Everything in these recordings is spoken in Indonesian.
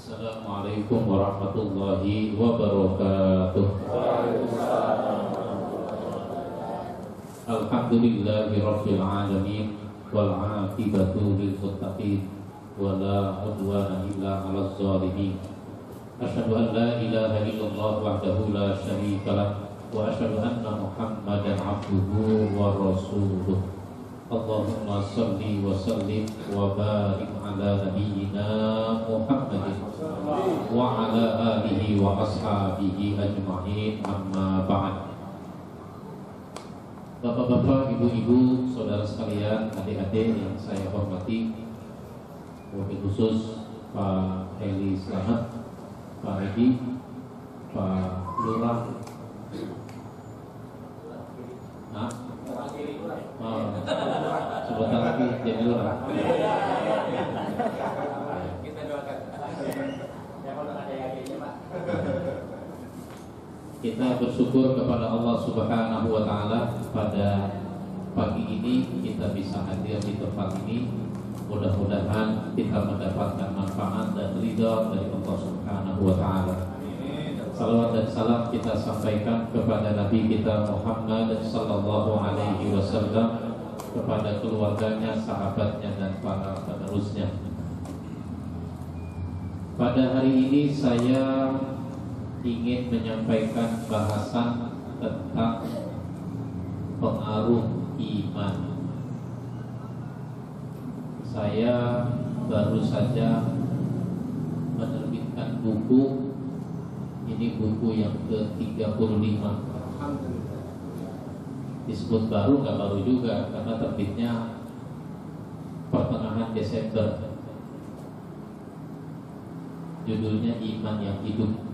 Assalamualaikum warahmatullahi wabarakatuh. Alhamdulillahi rabbil alamin wal 'aqibatu lil muttaqin wa la 'udwana illa 'alal zalimin. Asyhadu an la ilaha illallah wahdahu la syarika lah wa asyhadu anna Muhammadan 'abduhu wa rasuluh. Allahumma salli wa sallim wa barik ala nabiyyina Muhammadin wa ala alihi wa ashabihi ajma'in, amma ba'd. Bapak-bapak, ibu-ibu, saudara sekalian, adik-adik yang saya hormati, wabil khusus Pak Heli Slamet, Pak Edi, Pak Lurah, sebentar lagi jadi lurah. Kita doakan. Ya kalau ada yakinnya, Pak. Kita bersyukur kepada Allah Subhanahu wa taala pada pagi ini kita bisa hadir di tempat ini. Mudah-mudahan kita mendapatkan manfaat dan ridha dari Allah Subhanahu wa taala. Salawat dan salam kita sampaikan kepada Nabi kita Muhammad sallallahu alaihi wasallam, kepada keluarganya, sahabatnya, dan para penerusnya. Pada hari ini saya ingin menyampaikan bahasan tentang pengaruh iman. Saya baru saja menerbitkan buku. Ini buku yang ke-35. Disebut baru, nggak baru juga, karena terbitnya pertengahan Desember. Judulnya Iman yang Hidup.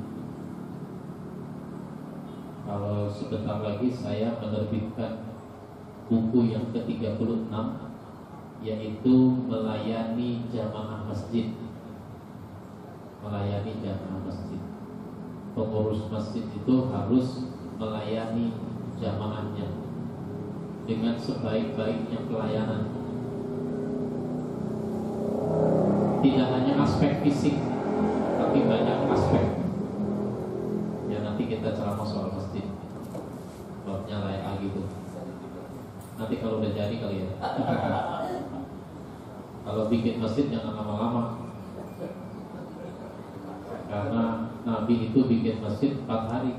Kalau sebentar lagi saya menerbitkan buku yang ke-36, yaitu melayani jamaah masjid. Melayani jamaah masjid. Pengurus masjid itu harus melayani jamaahnya dengan sebaik-baiknya pelayanan. Tidak hanya aspek fisik, tapi banyak aspek. Ya, nanti kita ceramah soal masjid, babnya layak lagi tuh. Nanti kalau udah jadi kali ya. Kalau bikin masjid jangan lama-lama, karena Nabi itu bikin masjid 4 hari.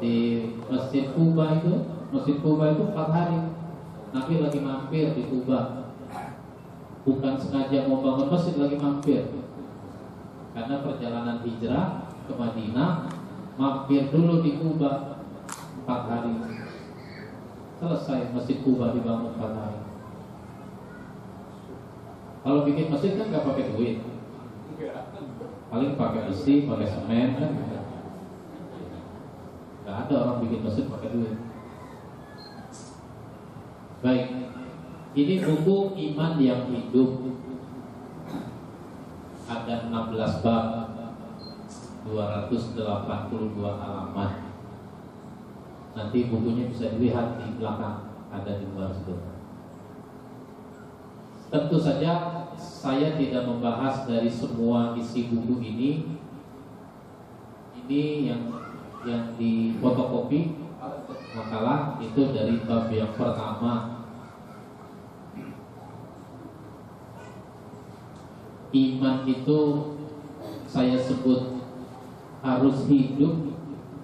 Di Masjid Kuba itu 4 hari. Nabi lagi mampir di Kuba, bukan sengaja mau bangun masjid, lagi mampir. Karena perjalanan hijrah ke Madinah, mampir dulu di Kuba 4 hari. Selesai Masjid Kuba dibangun 4 hari. Kalau bikin masjid kan nggak pakai duit, paling pakai besi, pakai semen kan. Gak ada orang bikin masjid pakai duit. Baik, ini buku Iman yang Hidup. Ada 16 bab, 282 halaman. Nanti bukunya bisa dilihat di belakang, ada di luar situ. Tentu saja saya tidak membahas dari semua isi buku ini. Ini yang di fotokopi makalah itu dari bab yang pertama. Iman itu saya sebut harus hidup,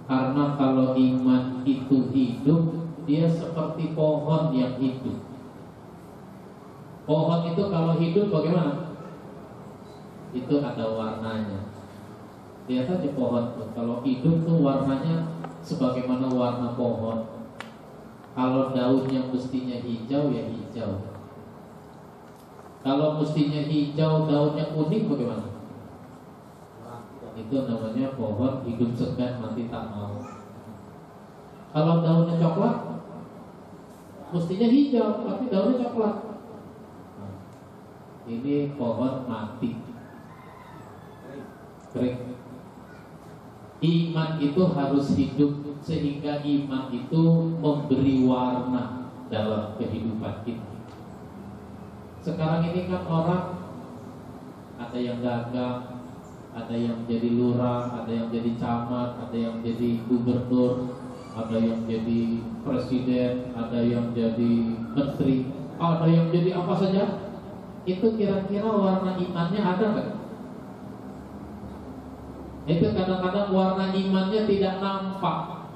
karena kalau iman itu hidup, dia seperti pohon yang hidup. Pohon itu kalau hidup bagaimana? Itu ada warnanya. Lihat aja pohon tuh, kalau hidup tuh warnanya sebagaimana warna pohon. Kalau daunnya mestinya hijau, ya hijau. Kalau mestinya hijau, daunnya kuning, bagaimana? Itu namanya pohon hidup segan, mati tak mau. Kalau daunnya coklat, mestinya hijau, tapi daunnya coklat. Ini pohon mati, kering. Iman itu harus hidup, sehingga iman itu memberi warna dalam kehidupan kita. Sekarang ini kan orang ada ada yang dagang, ada yang jadi lurah, ada yang jadi camat, ada yang jadi gubernur, ada yang jadi presiden, ada yang jadi menteri, ada yang jadi apa saja. Itu kira-kira warna imannya ada nggak? Itu kadang-kadang warna imannya tidak nampak.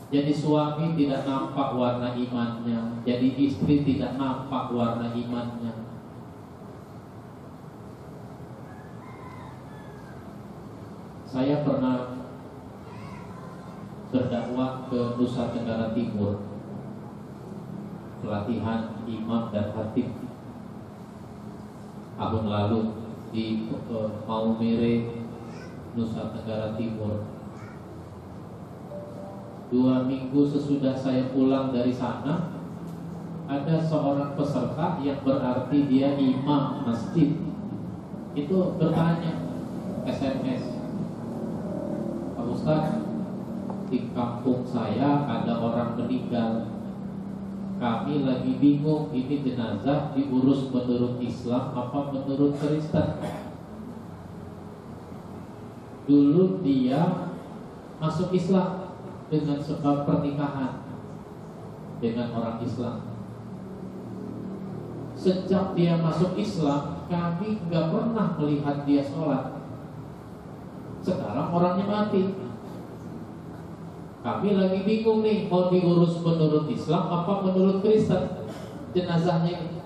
Jadi suami tidak nampak warna imannya, jadi istri tidak nampak warna imannya. Saya pernah berdakwah ke Nusa Tenggara Timur, pelatihan imam dan khatib tahun lalu di Maumere, Nusa Tenggara Timur. 2 minggu sesudah saya pulang dari sana, ada seorang peserta yang berarti dia imam masjid itu bertanya SMS, Pak Ustaz, di kampung saya ada orang meninggal, kami lagi bingung ini jenazah diurus menurut Islam apa menurut Kristen. Dulu dia masuk Islam dengan sebab pernikahan dengan orang Islam. Sejak dia masuk Islam, kami nggak pernah melihat dia sholat. Sekarang orangnya mati. Kami lagi bingung nih, mau diurus menurut Islam apa menurut Kristen jenazahnya ini.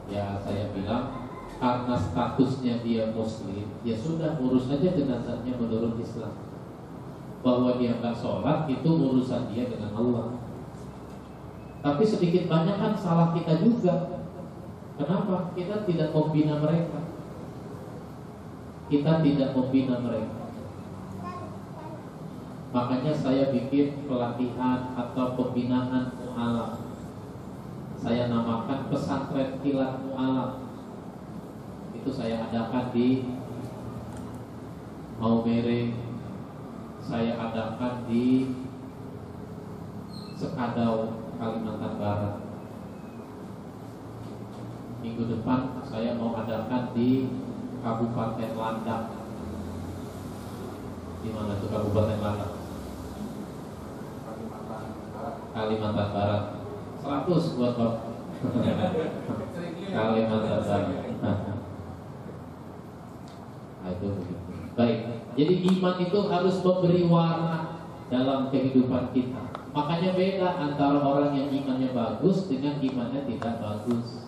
Ya saya bilang, karena statusnya dia Muslim, ya sudah urus aja jenazahnya menurut Islam. Bahwa dia nggak sholat itu urusan dia dengan Allah. Tapi sedikit banyak kan salah kita juga. Kenapa? Kita tidak membina mereka. Kita tidak membina mereka. Makanya saya bikin pelatihan atau pembinaan mu'alaf. Saya namakan pesantren kilat mu'alaf. Itu saya adakan di Maumere, saya adakan di Sekadau, Kalimantan Barat. Minggu depan saya mau adakan di Kabupaten Landak. Di mana tuh Kabupaten Landak? Kalimantan Barat. 100 buat Bapak. Kalimantan Barat. Nah, itu begitu. Baik. Jadi iman itu harus memberi warna dalam kehidupan kita. Makanya beda antara orang yang imannya bagus dengan imannya tidak bagus.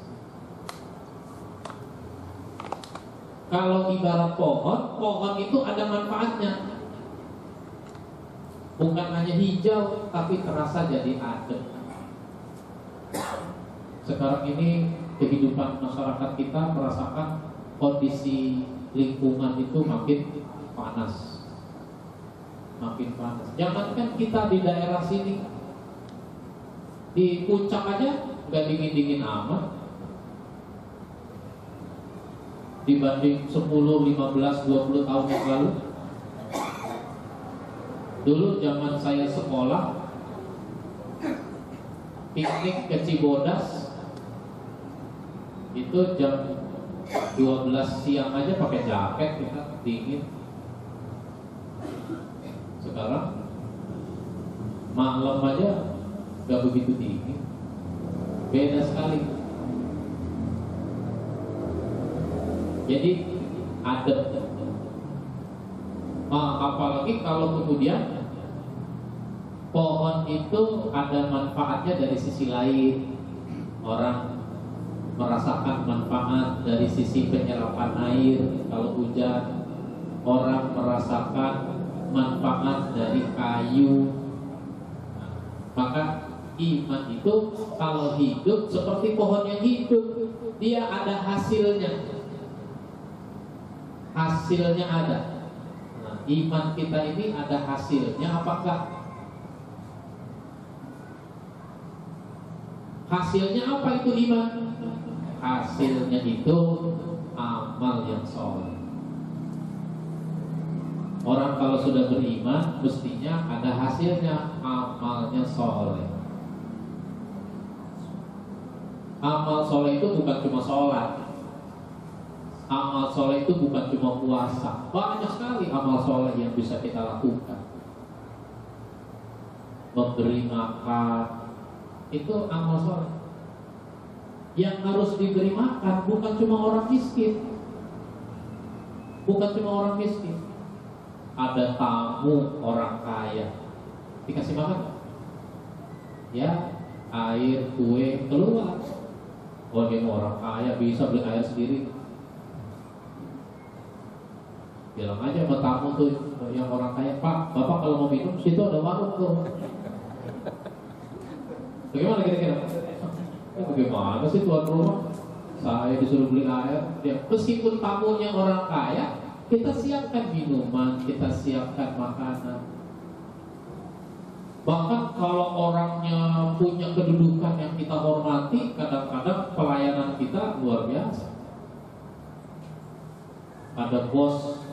Kalau ibarat pohon, pohon itu ada manfaatnya. Bukan hanya hijau, tapi terasa jadi adem. Sekarang ini kehidupan masyarakat kita merasakan kondisi lingkungan itu makin panas. Makin panas. Jangankan kita di daerah sini, di puncak aja nggak dingin-dingin amat. Dibanding 10, 15, 20 tahun yang lalu. Dulu zaman saya sekolah, piknik ke Cibodas itu jam 12 siang aja pakai jaket, kita dingin. Sekarang malam aja gak begitu dingin. Beda sekali. Jadi adem. Apalagi kalau kemudian pohon itu ada manfaatnya dari sisi lain. Orang merasakan manfaat dari sisi penyerapan air kalau hujan. Orang merasakan manfaat dari kayu. Maka iman itu kalau hidup seperti pohon yang hidup, dia ada hasilnya. Hasilnya ada. Nah, iman kita ini ada hasilnya apakah? Hasilnya apa itu iman? Hasilnya itu amal yang soleh. Orang kalau sudah beriman, mestinya ada hasilnya, amalnya soleh. Amal soleh itu bukan cuma sholat. Amal soleh itu bukan cuma puasa. Banyak sekali amal soleh yang bisa kita lakukan. Memberi makan itu amal soleh. Yang harus diberi makan bukan cuma orang miskin. Bukan cuma orang miskin. Ada tamu orang kaya, dikasih makan. Ya, air, kue, keluar. Oh, dia orang kaya bisa beli air sendiri. Bilang aja sama tamu tuh yang orang kaya, Pak, Bapak kalau mau minum situ ada warung tuh. Bagaimana kira-kira? Bagaimana sih tuan rumah? Saya disuruh beli air. Ya, meskipun tamunya orang kaya, kita siapkan minuman, kita siapkan makanan. Bahkan kalau orangnya punya kedudukan yang kita hormati, kadang-kadang pelayanan kita luar biasa. Ada bos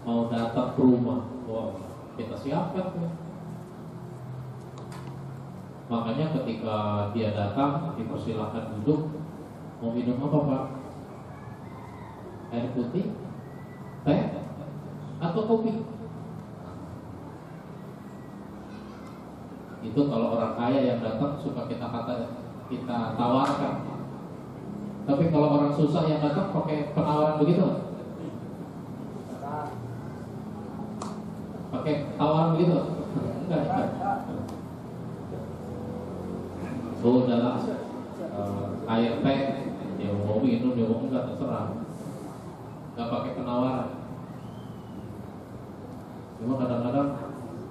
mau datang ke rumah, wah, kita siapkan tuh. Makanya ketika dia datang, dipersilakan duduk. Mau minum apa, Pak? Air putih, teh, atau kopi? Itu kalau orang kaya yang datang suka kita tawarkan. Tapi kalau orang susah yang datang pakai penawaran begitu, pakai tawaran begitu? Enggak. Oh, udahlah, air teh, dia mau minum, dia mau enggak, terserah. Enggak pakai penawaran. Cuma kadang-kadang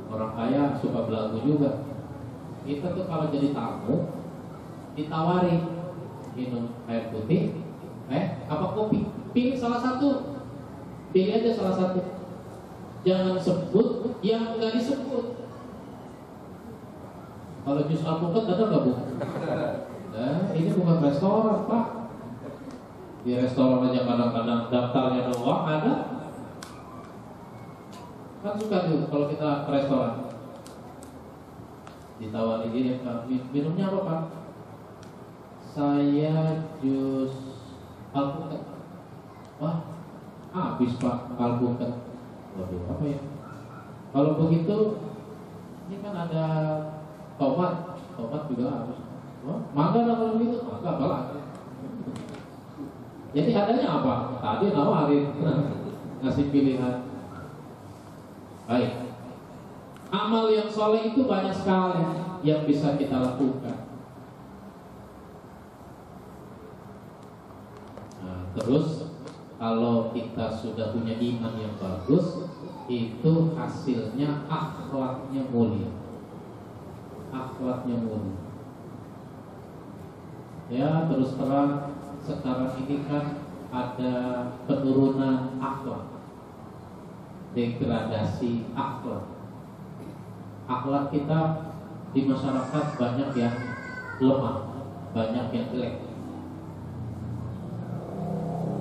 orang kaya suka belagu juga. Kita tuh kalau jadi tamu ditawari minum air putih, apa kopi, pilih salah satu, pilih aja salah satu. Jangan sebut yang nggak disebut. Kalau jus alpukat ada nggak, Bu? Nah, ini bukan restoran, Pak. Di restoran aja kadang-kadang daftarnya doang ada. Kan suka tuh kalau kita ke restoran ditawari dia, minumnya apa, Pak? Saya jus alpukat. Wah, habis, Pak, alpukat. Waduh, apa ya? Kalau begitu, ini kan ada tomat juga harus. Wah, mangga lah kalau begitu, mangga apa lagi? Jadi adanya apa? Tadi nawarin, ngasih pilihan. Baik. Amal yang soleh itu banyak sekali yang bisa kita lakukan. Nah, terus kalau kita sudah punya iman yang bagus, itu hasilnya akhlaknya mulia. Akhlaknya mulia. Ya, terus terang sekarang ini kan ada penurunan akhlak, degradasi akhlak. Akhlak kita di masyarakat banyak yang lemah, banyak yang jelek.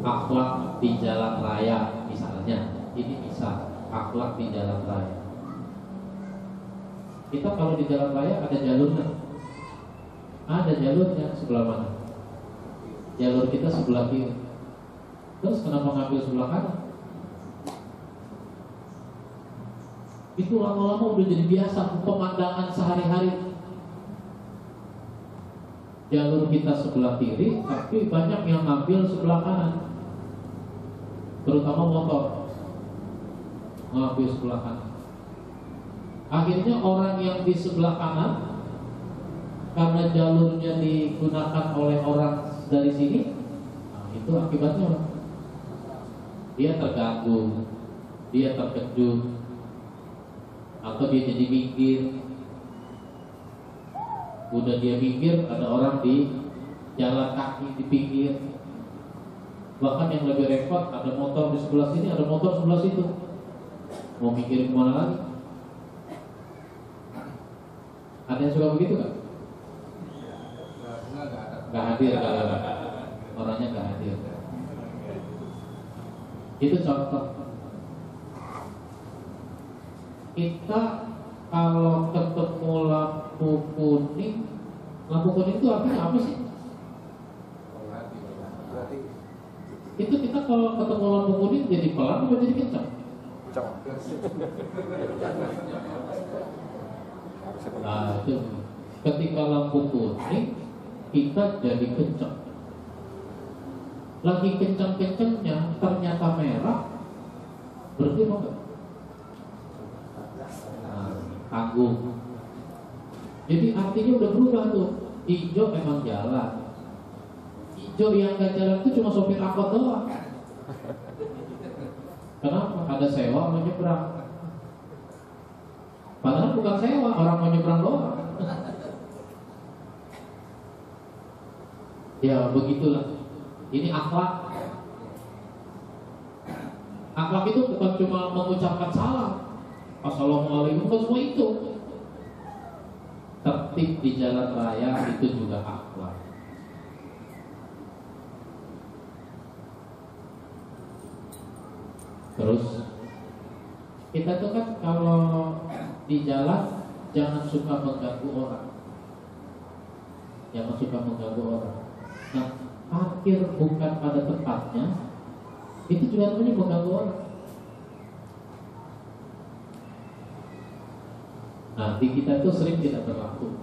Akhlak di jalan raya misalnya, ini bisa akhlak di jalan raya. Kita kalau di jalan raya ada jalurnya, sebelah mana? Jalur kita sebelah kiri. Terus kenapa ngambil sebelah kanan? Itu lama-lama udah jadi biasa pemandangan sehari-hari. Jalur kita sebelah kiri, tapi banyak yang ngambil sebelah kanan, terutama motor ngambil sebelah kanan. Akhirnya orang yang di sebelah kanan, karena jalurnya digunakan oleh orang dari sini, nah itu akibatnya dia terganggu, dia terkejut, atau dia jadi minggir. Udah dia minggir, ada orang di jalan kaki di pinggir. Bahkan yang lebih repot, ada motor di sebelah sini, ada motor sebelah situ. Mau minggir kemana lagi? Ada yang suka begitu nggak? Nggak hadir, orangnya nggak hadir. Itu contoh. Kita kalau ketemu lampu kuning itu artinya apa sih? kita kalau ketemu lampu kuning jadi pelan atau jadi kencang? Nah itu ketika lampu kuning kita jadi kencang. Lagi kencang-kencangnya ternyata merah, berarti mau nggak? Nah, tanggung. Jadi artinya udah berubah tuh. Hijau emang jalan. Hijau yang nggak jalan itu cuma sopir angkot doang. Kenapa? Ada sewa mau nyebrang. Padahal bukan sewa, orang mau nyebrang doang. Ya begitulah. Ini akhlak. Akhlak itu bukan cuma mengucapkan salam, assalamualaikum, bukan semua itu. Tertib di jalan raya itu juga akhlak. Terus kita tuh kan kalau di jalan jangan suka mengganggu orang. Jangan suka mengganggu orang. Nah, parkir bukan pada tempatnya itu juga namanya mengganggu orang. Nah, di kita itu sering tidak berlaku.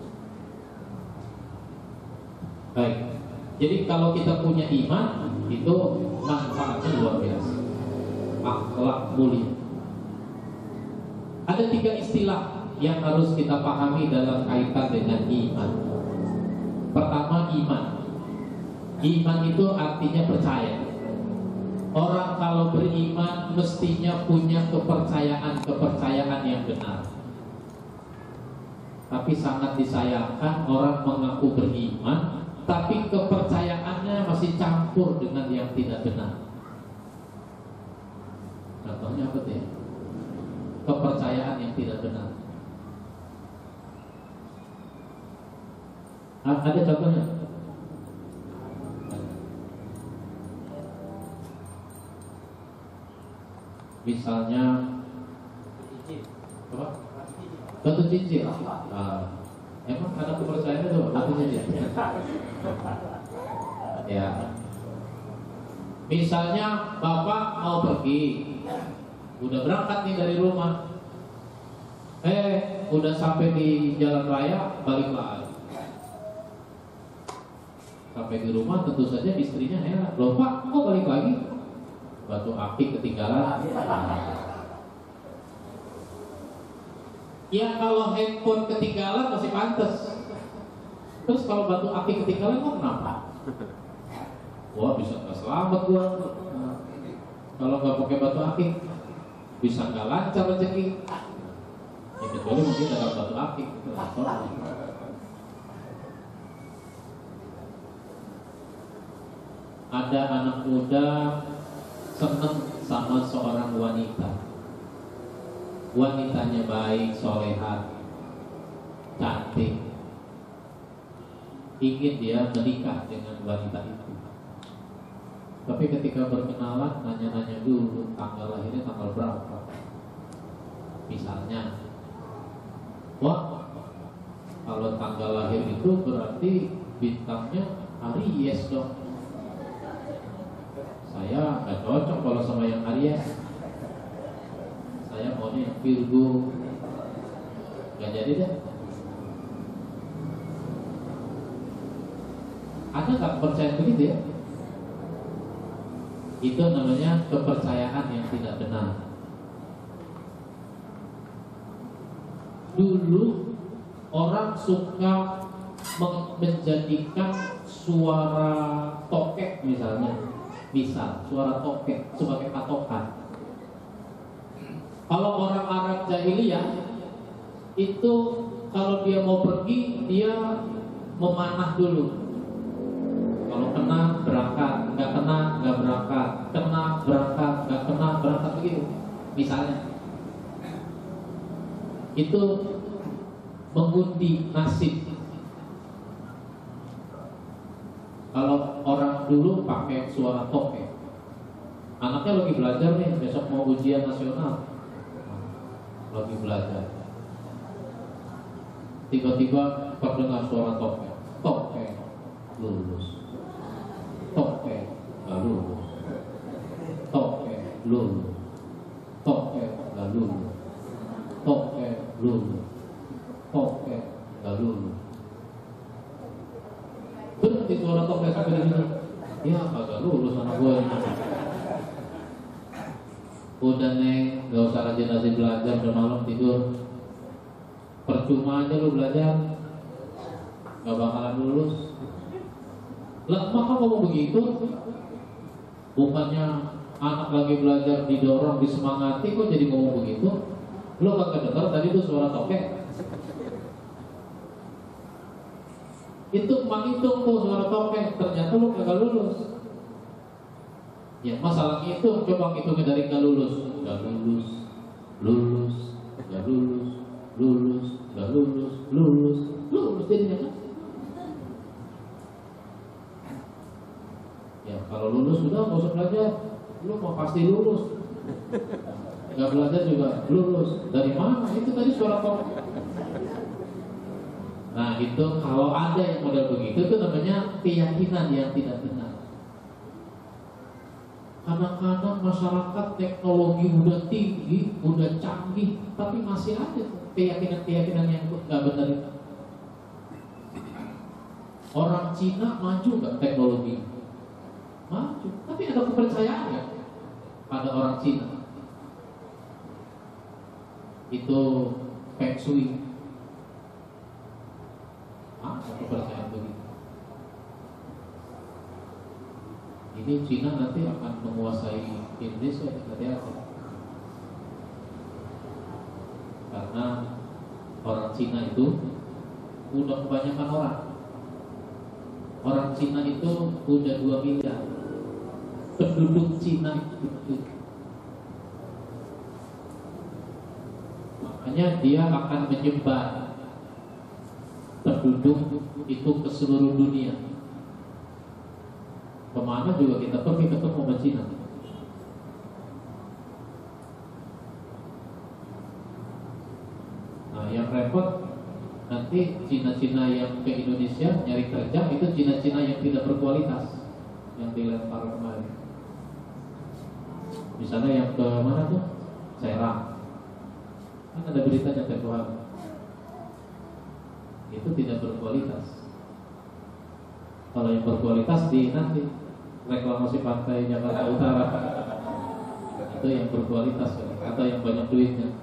Baik. Jadi kalau kita punya iman itu manfaatnya luar biasa. Akhlak mulia. Ada 3 istilah yang harus kita pahami dalam kaitan dengan iman. Pertama, iman. Iman itu artinya percaya. Orang kalau beriman mestinya punya kepercayaan yang benar. Tapi sangat disayangkan orang mengaku beriman, tapi kepercayaannya masih campur dengan yang tidak benar. Contohnya apa tuh? Kepercayaan yang tidak benar. Ada contohnya? Misalnya apa? Batu cincin. Emang ada kepercayaan itu batu cincin? Ya. Misalnya bapak mau pergi, udah berangkat nih dari rumah, udah sampai di jalan raya, balik lagi. Sampai di rumah tentu saja istrinya heran, loh pak, kok balik lagi? Batu akik ketinggalan. Ya kalau handphone ketinggalan masih pantas. Terus kalau batu akik ketinggalan kok kenapa? Wah bisa nggak selamat gua. Kalau nggak pakai batu akik bisa nggak lancar rezeki. Ya kecuali mungkin ada batu akik. Ada anak muda senang sama seorang wanita. Wanitanya baik, solehat, cantik. Ingin dia menikah dengan wanita itu. Tapi ketika berkenalan, nanya-nanya dulu tanggal lahirnya tanggal berapa. Misalnya, wah, kalau tanggal lahir itu berarti bintangnya Aries dong. Saya nggak cocok kalau sama yang Aries. Saya maunya yang Virgo. Nggak jadi deh. Ada nggak kepercayaan begitu ya? Itu namanya kepercayaan yang tidak benar. Dulu orang suka menjadikan suara tokek misalnya. Misal suara tokek sebagai patokan. Kalau orang Arab jahiliyah itu kalau dia mau pergi dia memanah dulu. Kalau kena berangkat, nggak kena nggak berangkat, kena berangkat, nggak kena berangkat begitu. Misalnya itu mengundi nasib. Kalau orang dulu pakai suara tokek, anaknya lagi belajar nih, besok mau ujian nasional, lagi belajar, tiba-tiba terdengar suara tokek, tokek lulus, tokek nggak lulus, lulus. Toke nggak lulus. Toke lulus. Toke nggak lulus. Berhenti suara toke sampai di sini. Ya kagak lulus anak gue. Udah neng, gak usah rajin-rajin belajar, udah malam tidur. Percuma aja lu belajar, gak bakalan lulus. Lah maka ngomong begitu, bukannya anak lagi belajar didorong, disemangati, kok jadi ngomong begitu? Lu kagak dengar tadi tuh suara toke? Itu menghitung tuh suara toke, ternyata lu kagak lulus. Ya masalah itu coba hitungnya dari gak lulus, gak lulus, lulus, gak lulus, lulus, gak lulus, lulus, lulus jadinya kan? Ya kalau lulus sudah nggak usah belajar, lu mau pasti lulus. Gak belajar juga lulus. Dari mana? Itu tadi suara kok. Nah itu kalau ada yang model begitu itu namanya keyakinan yang tidak benar. Kadang-kadang masyarakat teknologi udah tinggi, udah canggih, tapi masih ada keyakinan-keyakinan yang nggak benar itu. Orang Cina maju nggak teknologi? Maju, tapi ada kepercayaan ya pada orang Cina. Itu Feng Shui. Ada kepercayaan begitu. Ini Cina nanti akan menguasai Indonesia, hati-hati. Karena orang Cina itu udah kebanyakan orang. Orang Cina itu udah 2 miliar. Penduduk Cina itu. Makanya dia akan menyebar penduduk itu ke seluruh dunia. Kemana juga kita pergi ketemu sama Cina. Nah yang repot nanti Cina-Cina yang ke Indonesia nyari kerja itu Cina-Cina yang tidak berkualitas yang dilempar kemarin. Misalnya yang ke mana tuh? Serang. Kan ada beritanya tempoh hari. Itu tidak berkualitas. Kalau yang berkualitas di nanti reklamasi pantai Jakarta Utara itu yang berkualitas atau yang banyak duitnya.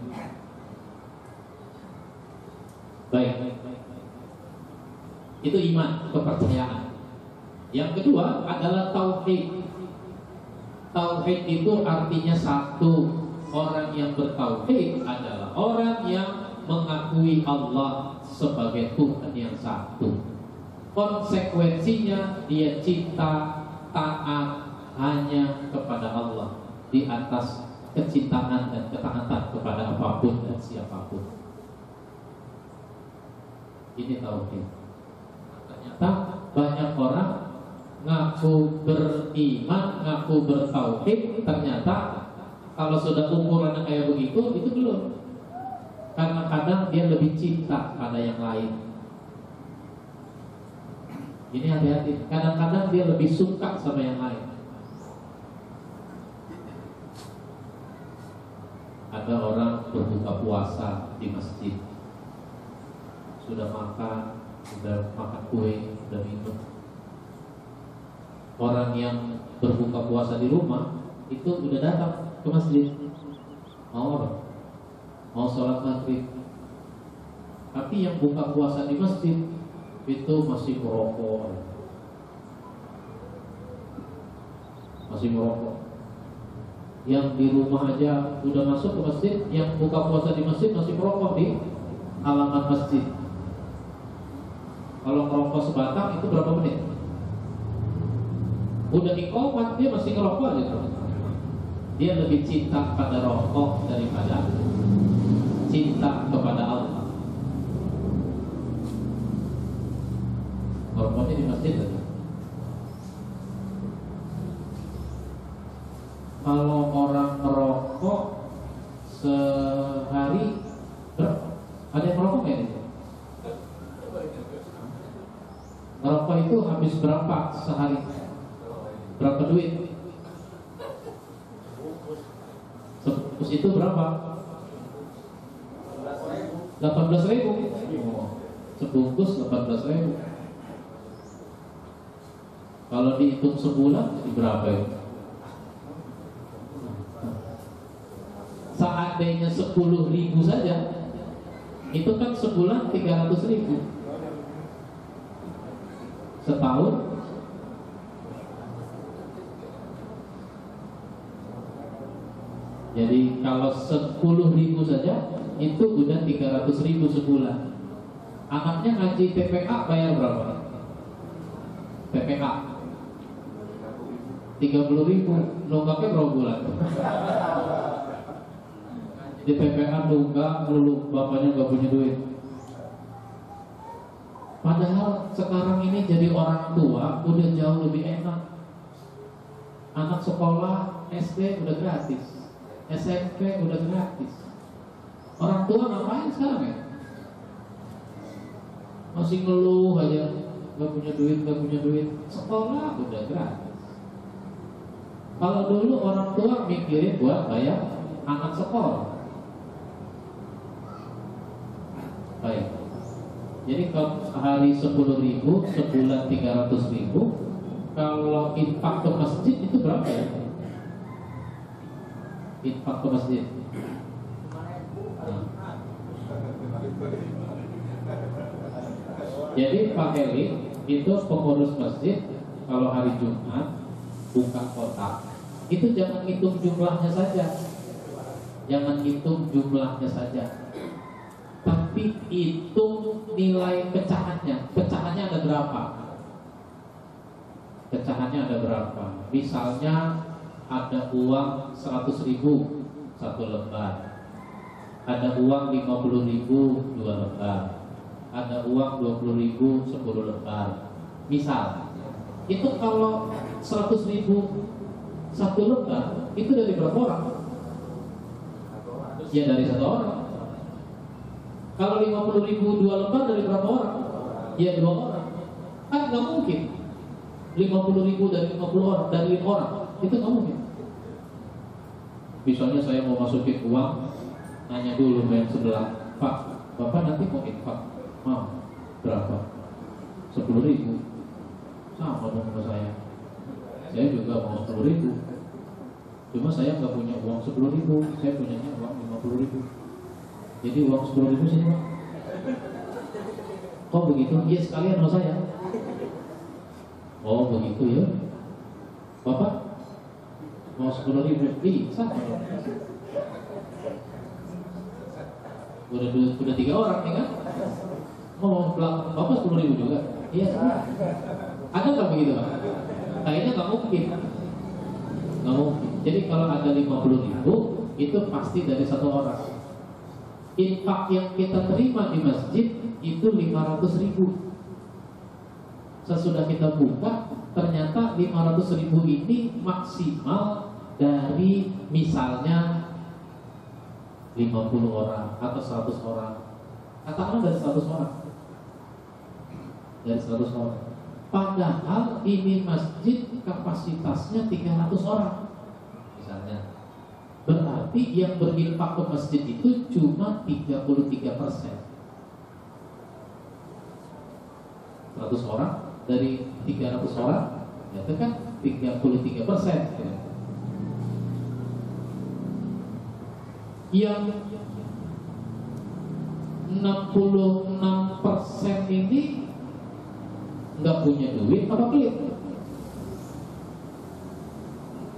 Baik, itu iman, kepercayaan. Yang kedua adalah tauhid. Tauhid itu artinya satu. Orang yang bertauhid adalah orang yang mengakui Allah sebagai Tuhan yang satu. Konsekuensinya dia cinta, taat hanya kepada Allah di atas kecintaan dan ketaatan kepada apapun dan siapapun. Ini tauhid. Ternyata banyak orang ngaku beriman, ngaku bertauhid, ternyata kalau sudah ukurannya kayak begitu, itu belum. Karena kadang dia lebih cinta pada yang lain. Ini hati-hati. Kadang-kadang dia lebih suka sama yang lain. Ada orang berbuka puasa di masjid, sudah makan kue, sudah minum. Orang yang berbuka puasa di rumah itu udah datang ke masjid, mau apa? Mau sholat maghrib. Tapi yang buka puasa di masjid itu masih merokok. Yang di rumah aja udah masuk ke masjid, yang buka puasa di masjid masih merokok di halaman masjid. Kalau merokok sebatang itu berapa menit? Udah iqamah dia masih ngerokok aja. Dia lebih cinta pada rokok daripada cinta kepada Allah. Rokoknya di masjid aja. Kalau orang merokok sehari berapa? Ada yang merokok nggak ini? Merokok itu habis berapa sehari? Berapa duit? Terus itu berapa? 18.000. Sebungkus 18.000. Kalau dihitung sebulan jadi berapa ya? Seandainya 10.000 saja, itu kan sebulan 300.000. Setahun jadi kalau 10.000 saja itu udah 300.000 sebulan. Anaknya ngaji TPA bayar berapa? TPA 30.000. Nunggaknya berapa bulan? Di TPA nunggak dulu, bapaknya gak punya duit. Padahal sekarang ini jadi orang tua udah jauh lebih enak. Anak sekolah SD udah gratis, SMP udah gratis. Orang tua ngapain sekarang ya? Masih ngeluh aja, gak punya duit. Sekolah udah gratis. Kalau dulu orang tua mikirin buat bayar anak sekolah. Baik. Jadi kalau hari 10.000, sebulan 300.000. Kalau infak ke masjid itu berapa ya? Infak ke masjid. Jadi Pak Heli itu pengurus masjid, kalau hari Jumat buka kotak, itu jangan hitung jumlahnya saja. Jangan hitung jumlahnya saja, tapi hitung nilai pecahannya. Pecahannya ada berapa? Pecahannya ada berapa? Misalnya ada uang 100.000 satu lembar, ada uang 50.000 dua lembar, ada uang 20.000 10 lembar. Misal itu kalau 100.000 satu lembar, itu dari berapa orang? Ya dari satu orang. Kalau 50.000 dua lembar dari berapa orang? Ya 2 orang. Kan nggak mungkin 50.000 dari 50 orang, dari 5 orang, itu nggak mungkin. Misalnya saya mau masukin uang, nanya dulu main sebelah, Pak, Bapak nanti mau infak, mau berapa? 10.000. Sama dong sama saya. Saya juga mau 10.000. Cuma saya nggak punya uang 10.000, saya punyanya uang 50.000. Jadi uang 10.000 sini Pak. Oh begitu? Iya sekalian sama saya. Oh begitu ya. Bapak mau 10.000? Bisa. Udah 3 orang ya kan? Mau Bapak 10.000 juga? Iya. Ada nggak begitu Pak? Kayaknya nggak mungkin. Nggak mungkin. Jadi kalau ada 50.000 itu pasti dari satu orang. Infak yang kita terima di masjid itu 500.000. Sesudah kita buka, ternyata 500.000 ini maksimal dari misalnya 50 orang atau 100 orang. Katakanlah dari 100 orang. Dari 100 orang. Padahal ini masjid kapasitasnya 300 orang misalnya. Berarti yang berinfak ke masjid itu cuma 33%. 100 orang dari 300 orang, itu kan 33%. Yang 66% ini nggak punya duit apa pelit?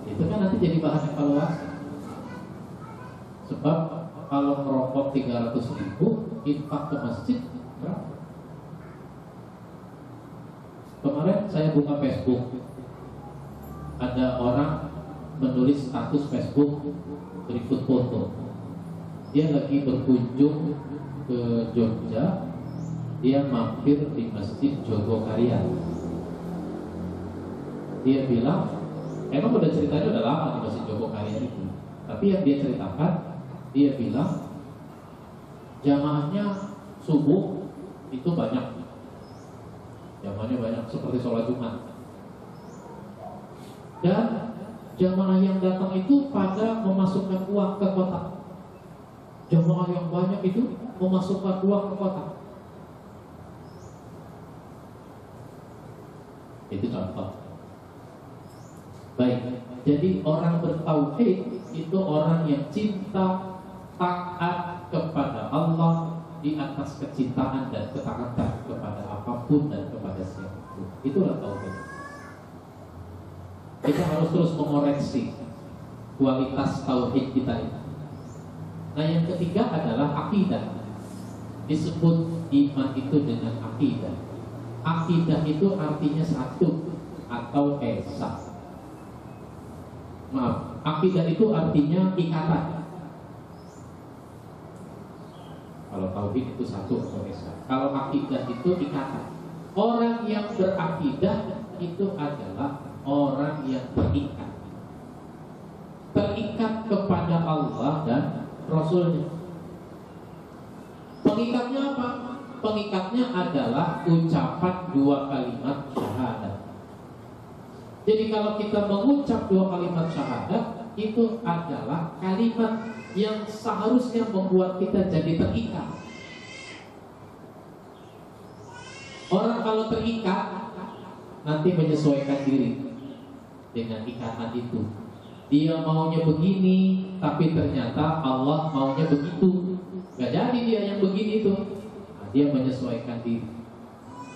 Itu kan nanti jadi bahan evaluasi. Sebab kalau merokok 300.000, infak ke masjid berapa? Kemarin saya buka Facebook, ada orang menulis status Facebook berikut foto. Dia lagi berkunjung ke Jogja, dia mampir di Masjid Jogokarya. Dia bilang, emang udah ceritanya udah lama di Masjid Jogokarya itu. Tapi yang dia ceritakan, dia bilang jamaahnya subuh itu banyak. Jamaahnya banyak seperti sholat Jumat. Dan Jamaah yang datang itu pada memasukkan uang ke kotak. Jamaah yang banyak itu memasukkan uang ke kotak. Itu contoh. Baik, jadi orang bertauhid itu orang yang cinta, taat kepada Allah di atas kecintaan dan ketaatan kepada apapun dan kepada siapapun. Itulah tauhid. Kita harus terus mengoreksi kualitas tauhid kita ini. Nah, yang ketiga adalah akidah. Disebut iman itu dengan akidah. Akidah itu artinya satu atau esa. Maaf, akidah itu artinya ikatan. Kalau tauhid itu satu atau esa. Kalau akidah itu ikatan. Orang yang berakidah itu adalah orang yang terikat. Terikat kepada Allah dan Rasulnya. Pengikatnya apa? Pengikatnya adalah ucapan dua kalimat syahadat. Jadi kalau kita mengucap dua kalimat syahadat, itu adalah kalimat yang seharusnya membuat kita jadi terikat. Orang kalau terikat nanti menyesuaikan diri dengan ikatan itu. Dia maunya begini, tapi ternyata Allah maunya begitu. Gak jadi dia yang begini itu. Nah, dia menyesuaikan diri.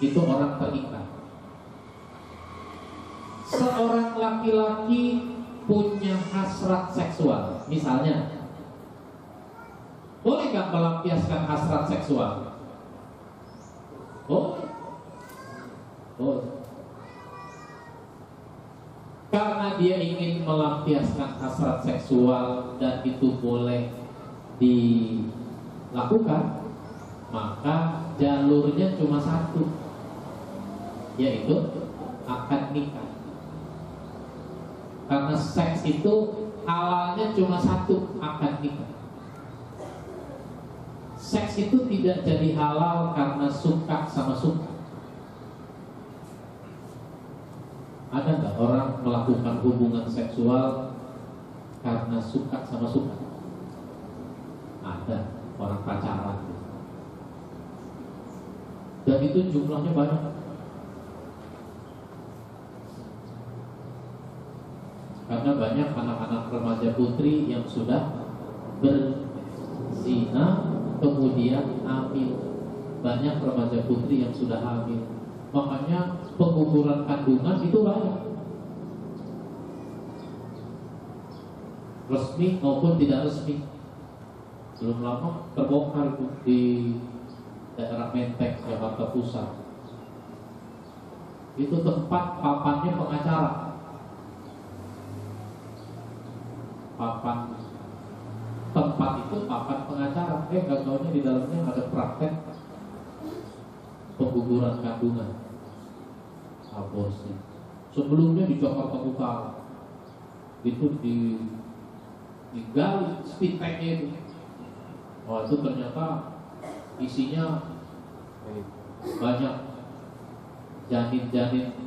Itu orang terikat. Seorang laki-laki punya hasrat seksual, misalnya, boleh gak melampiaskan hasrat seksual? Boleh. Karena dia ingin melampiaskan hasrat seksual dan itu boleh dilakukan, maka jalurnya cuma satu, yaitu akad nikah. Karena seks itu halalnya cuma satu, akad nikah. Seks itu tidak jadi halal karena suka sama suka. Ada nggak orang melakukan hubungan seksual karena suka sama suka? Ada, orang pacaran. Dan itu jumlahnya banyak. Karena banyak anak-anak remaja putri yang sudah berzina kemudian hamil. Banyak remaja putri yang sudah hamil. Makanya pengguguran kandungan itu banyak, resmi maupun tidak resmi. Belum lama terbongkar itu di daerah Menteng, Jakarta Pusat. Itu tempat papannya pengacara. Tempat itu papan pengacara. Gak taunya di dalamnya ada praktek pengguguran kandungan, aborsi. Sebelumnya di Jakarta Utara itu digali spinteknya itu. Wah, itu ternyata isinya banyak janin-janin.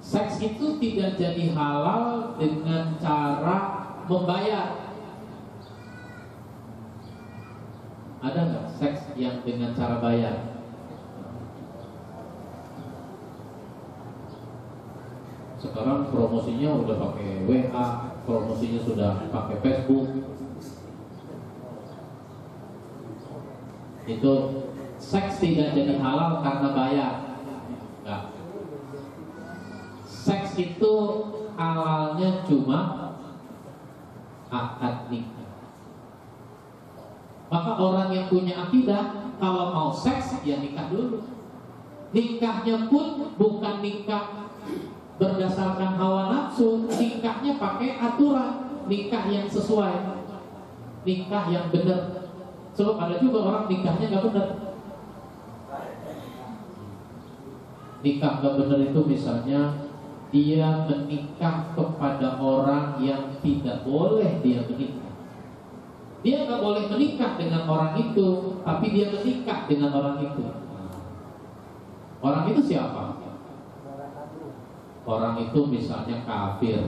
Seks itu tidak jadi halal dengan cara membayar. Ada nggak seks yang dengan cara bayar? Sekarang promosinya udah pakai WA, promosinya sudah pakai Facebook. Itu seks tidak jadi halal karena bayar. Nggak. Seks itu halalnya cuma akad nikah. Maka orang yang punya akidah, kalau mau seks ya nikah dulu. Nikahnya pun bukan nikah berdasarkan hawa nafsu, nikahnya pakai aturan, nikah yang sesuai, nikah yang benar. Sebab ada juga orang nikahnya nggak benar. Nikah nggak benar itu misalnya dia menikah kepada orang yang tidak boleh dia menikah. Dia nggak boleh menikah dengan orang itu, tapi dia menikah dengan orang itu. Orang itu siapa? Orang itu misalnya kafir,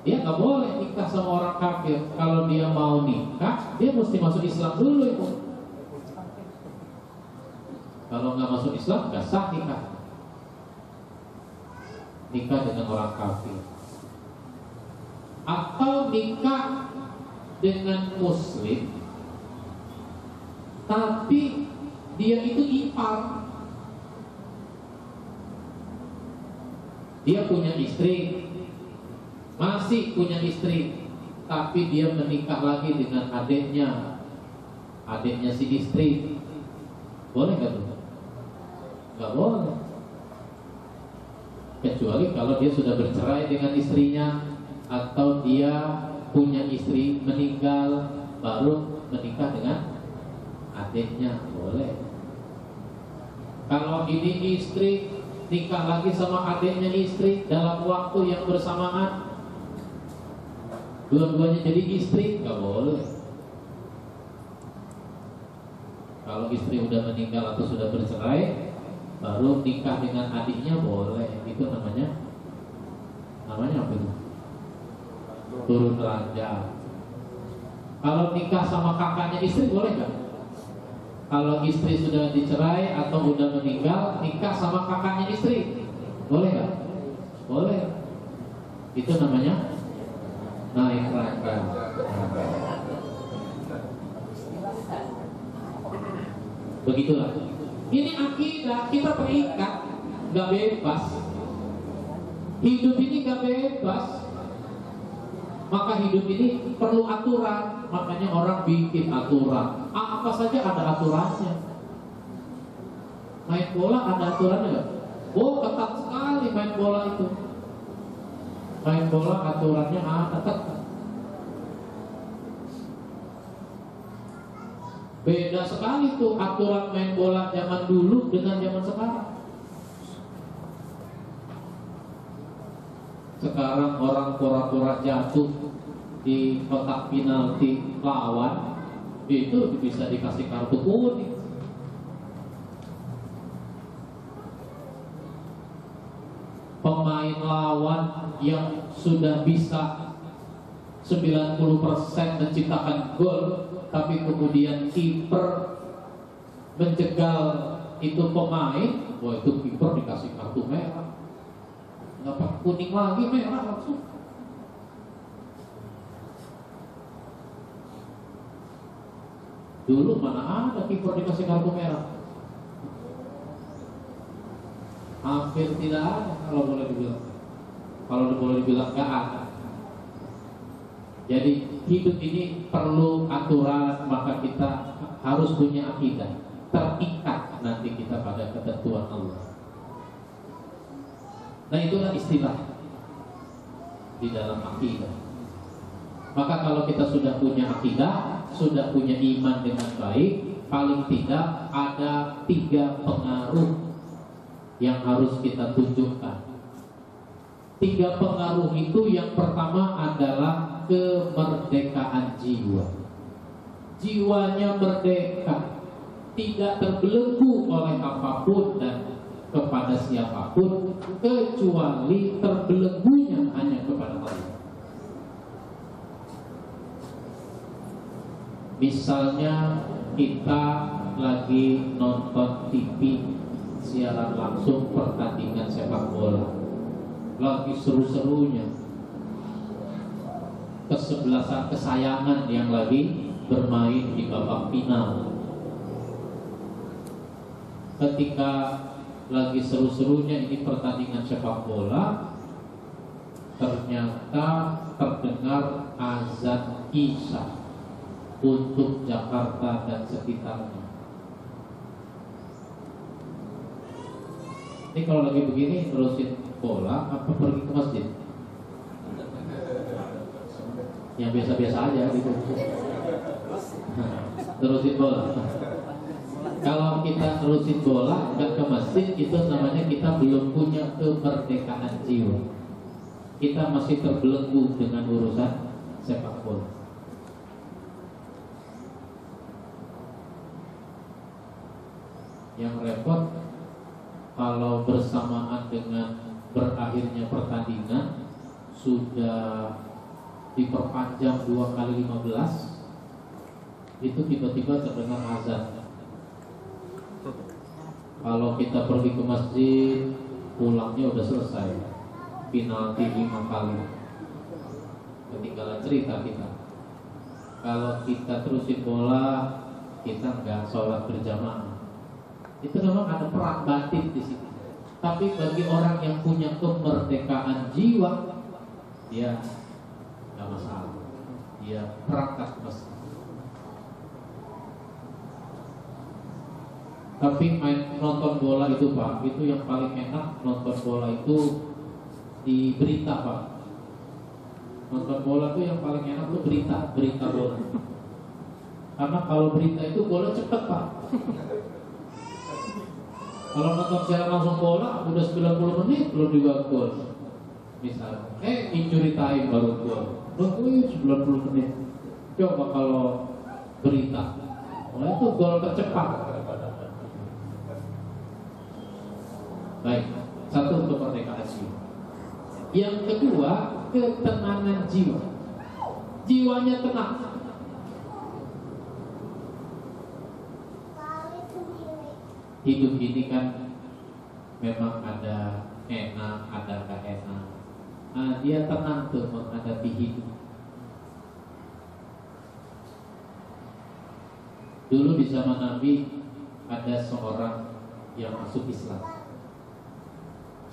dia nggak boleh nikah sama orang kafir. Kalau dia mau nikah, dia mesti masuk Islam dulu itu. Kalau nggak masuk Islam, nggak sah nikah. Nikah dengan orang kafir, atau nikah dengan muslim, tapi dia itu ipar. Dia punya istri, masih punya istri, tapi dia menikah lagi dengan adiknya si istri. Boleh nggak tuh? Nggak boleh. Kecuali kalau dia sudah bercerai dengan istrinya, atau dia punya istri meninggal baru menikah dengan adiknya, boleh. Kalau ini istri nikah lagi sama adiknya istri dalam waktu yang bersamaan, dua-duanya jadi istri, nggak boleh. Kalau istri udah meninggal atau sudah bercerai, baru nikah dengan adiknya boleh. Itu namanya apa itu? Turun ranjang. Kalau nikah sama kakaknya istri boleh nggak? Kalau istri sudah dicerai atau udah meninggal, nikah sama kakaknya istri, boleh nggak? Boleh. Itu namanya naik ranjang. Begitulah. Ini akidah, kita terikat, nggak bebas. Hidup ini nggak bebas. Maka hidup ini perlu aturan. Makanya orang bikin aturan. Apa saja ada aturannya. Main bola ada aturannya nggak? Oh, ketat sekali main bola itu. Main bola aturannya ketat. Beda sekali tuh aturan main bola zaman dulu dengan zaman sekarang. Sekarang orang pura-pura jatuh di kotak penalti lawan, itu bisa dikasih kartu kuning. Pemain lawan yang sudah bisa 90% menciptakan gol, tapi kemudian kiper menjegal itu pemain, wah itu kiper dikasih kartu merah. Nggak pakai kuning lagi, merah langsung. Dulu mana ada kiper dikasih kartu merah? Hampir tidak ada kalau boleh dibilang. Kalau boleh dibilang nggak ada. Jadi hidup ini perlu aturan, maka kita harus punya akidah. Terikat nanti kita pada ketentuan Allah. Nah itulah istilah di dalam akidah. Maka kalau kita sudah punya akidah, sudah punya iman dengan baik, paling tidak ada 3 pengaruh yang harus kita tunjukkan. 3 pengaruh itu, yang pertama adalah kemerdekaan jiwa. Jiwanya merdeka, tidak terbelenggu oleh apapun dan kepada siapapun, kecuali terbelenggunya hanya kepada Allah. Misalnya kita lagi nonton TV siaran langsung pertandingan sepak bola, lagi seru-serunya, kesebelasan kesayangan yang lagi bermain di babak final. Ketika lagi seru-serunya ini pertandingan sepak bola, ternyata terdengar azan Isya untuk Jakarta dan sekitarnya. Ini kalau lagi begini terusin bola apa pergi ke masjid? Yang biasa-biasa aja gitu. Terusin bola. Kalau kita terusin bola nggak ke masjid, itu namanya kita belum punya kemerdekaan jiwa. Kita masih terbelenggu dengan urusan sepak bola. Yang repot kalau bersamaan dengan berakhirnya pertandingan sudah diperpanjang 2 kali 15, itu tiba-tiba terdengar azan. Kalau kita pergi ke masjid, pulangnya udah selesai, penalti 5 kali, ketinggalan cerita kita. Kalau kita terusin bola, kita nggak sholat berjamaah. Itu memang ada perang batin di situ. Tapi bagi orang yang punya kemerdekaan jiwa, dia nggak masalah. Dia berangkat ke masjid. Tapi nonton bola itu Pak, itu yang paling enak nonton bola itu di berita Pak. Nonton bola itu yang paling enak tuh berita bola. Karena kalau berita itu bola cepet Pak. Kalau nonton secara langsung bola udah 90 menit belum juga gol. Misal, injury time baru gol. Nungguin 90 menit. Coba kalau berita, itu gol tercepat. Baik, satu untuk kemerdekaan jiwa. Yang kedua, ketenangan jiwa. Jiwanya tenang. Hidup ini kan memang ada enak, ada gak enak. Nah, dia tenang tuh menghadapi hidup. Dulu di zaman Nabi ada seorang yang masuk Islam.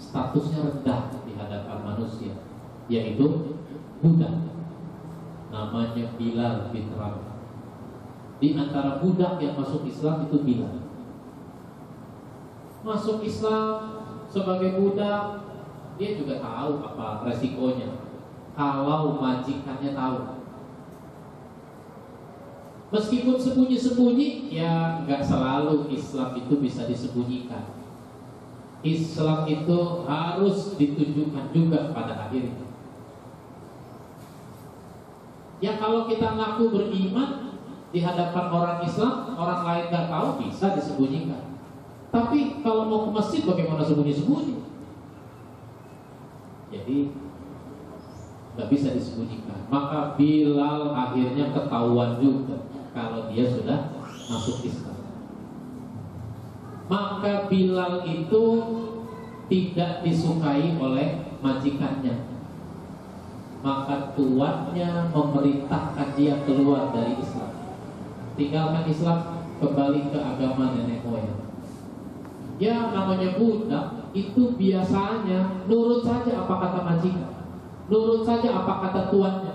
Statusnya rendah di hadapan manusia, yaitu budak. Namanya Bilal bin Rabah. Di antara budak yang masuk Islam itu Bilal. Masuk Islam sebagai budak, dia juga tahu apa resikonya. Kalau majikannya tahu, meskipun sembunyi-sembunyi, ya nggak selalu Islam itu bisa disembunyikan. Islam itu harus ditunjukkan juga pada akhirnya. Ya kalau kita ngaku beriman di hadapan orang Islam, orang lain nggak tahu, bisa disembunyikan. Tapi kalau mau ke masjid bagaimana sembunyi-sembunyi? Jadi nggak bisa disembunyikan. Maka Bilal akhirnya ketahuan juga kalau dia sudah masuk Islam. Maka Bilal itu tidak disukai oleh majikannya. Maka tuannya memerintahkan dia keluar dari Islam. Tinggalkan Islam, kembali ke agama nenek moyang. Ya namanya budak itu biasanya nurut saja apa kata majikan, nurut saja apa kata tuannya.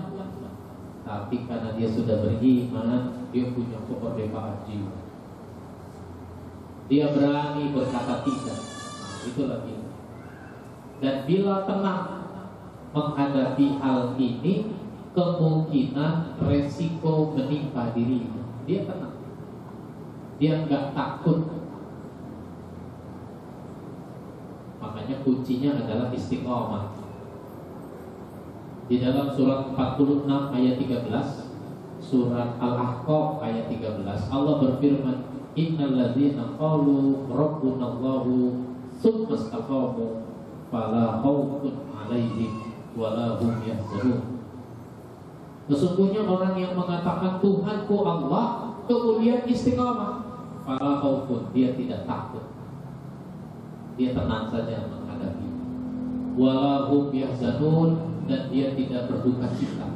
Tapi karena dia sudah beriman, dia punya kemerdekaan jiwa. Dia berani berkata tidak. Itulah Bilal. Dan Bilal tenang menghadapi hal ini, kemungkinan resiko menimpa dirinya. Dia tenang. Dia nggak takut. Makanya kuncinya adalah istiqomah. Di dalam surat 46 ayat 13, surat Al-Ahqaf ayat 13, Allah berfirman, Innal ladzina qalu rabbunallahu tsumma istaqamu fala khaufun 'alaihim wala hum yahzanun. Sesungguhnya orang yang mengatakan Tuhanku Allah, kemudian istiqamah, fala khaufun, dia tidak takut. Dia tenang saja menghadapi. Wala hum yahzanun, dan dia tidak berduka cita.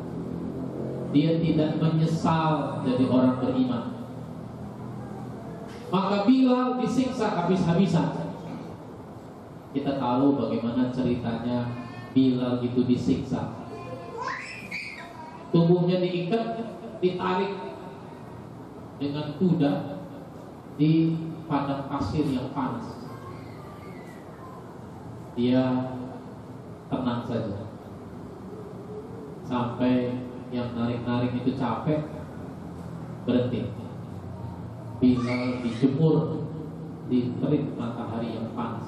Dia tidak menyesal jadi orang beriman. Maka Bilal disiksa habis-habisan. Kita tahu bagaimana ceritanya Bilal itu disiksa. Tubuhnya diikat, ditarik dengan kuda di padang pasir yang panas. Dia tenang saja sampai yang narik-narik itu capek, berhenti. Bilal dijemur di terik matahari yang panas.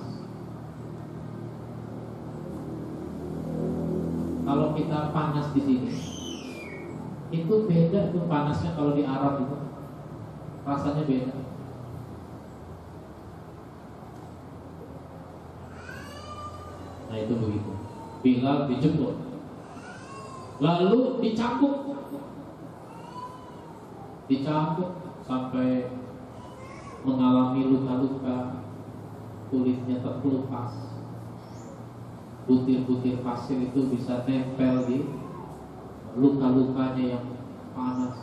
Kalau kita panas di sini, itu beda tuh panasnya kalau di Arab itu, rasanya beda. Nah itu begitu. Bilal dijemput, lalu dicambuk sampai mengalami luka-luka, kulitnya terkelupas, butir-butir pasir itu bisa nempel di luka-lukanya yang panas.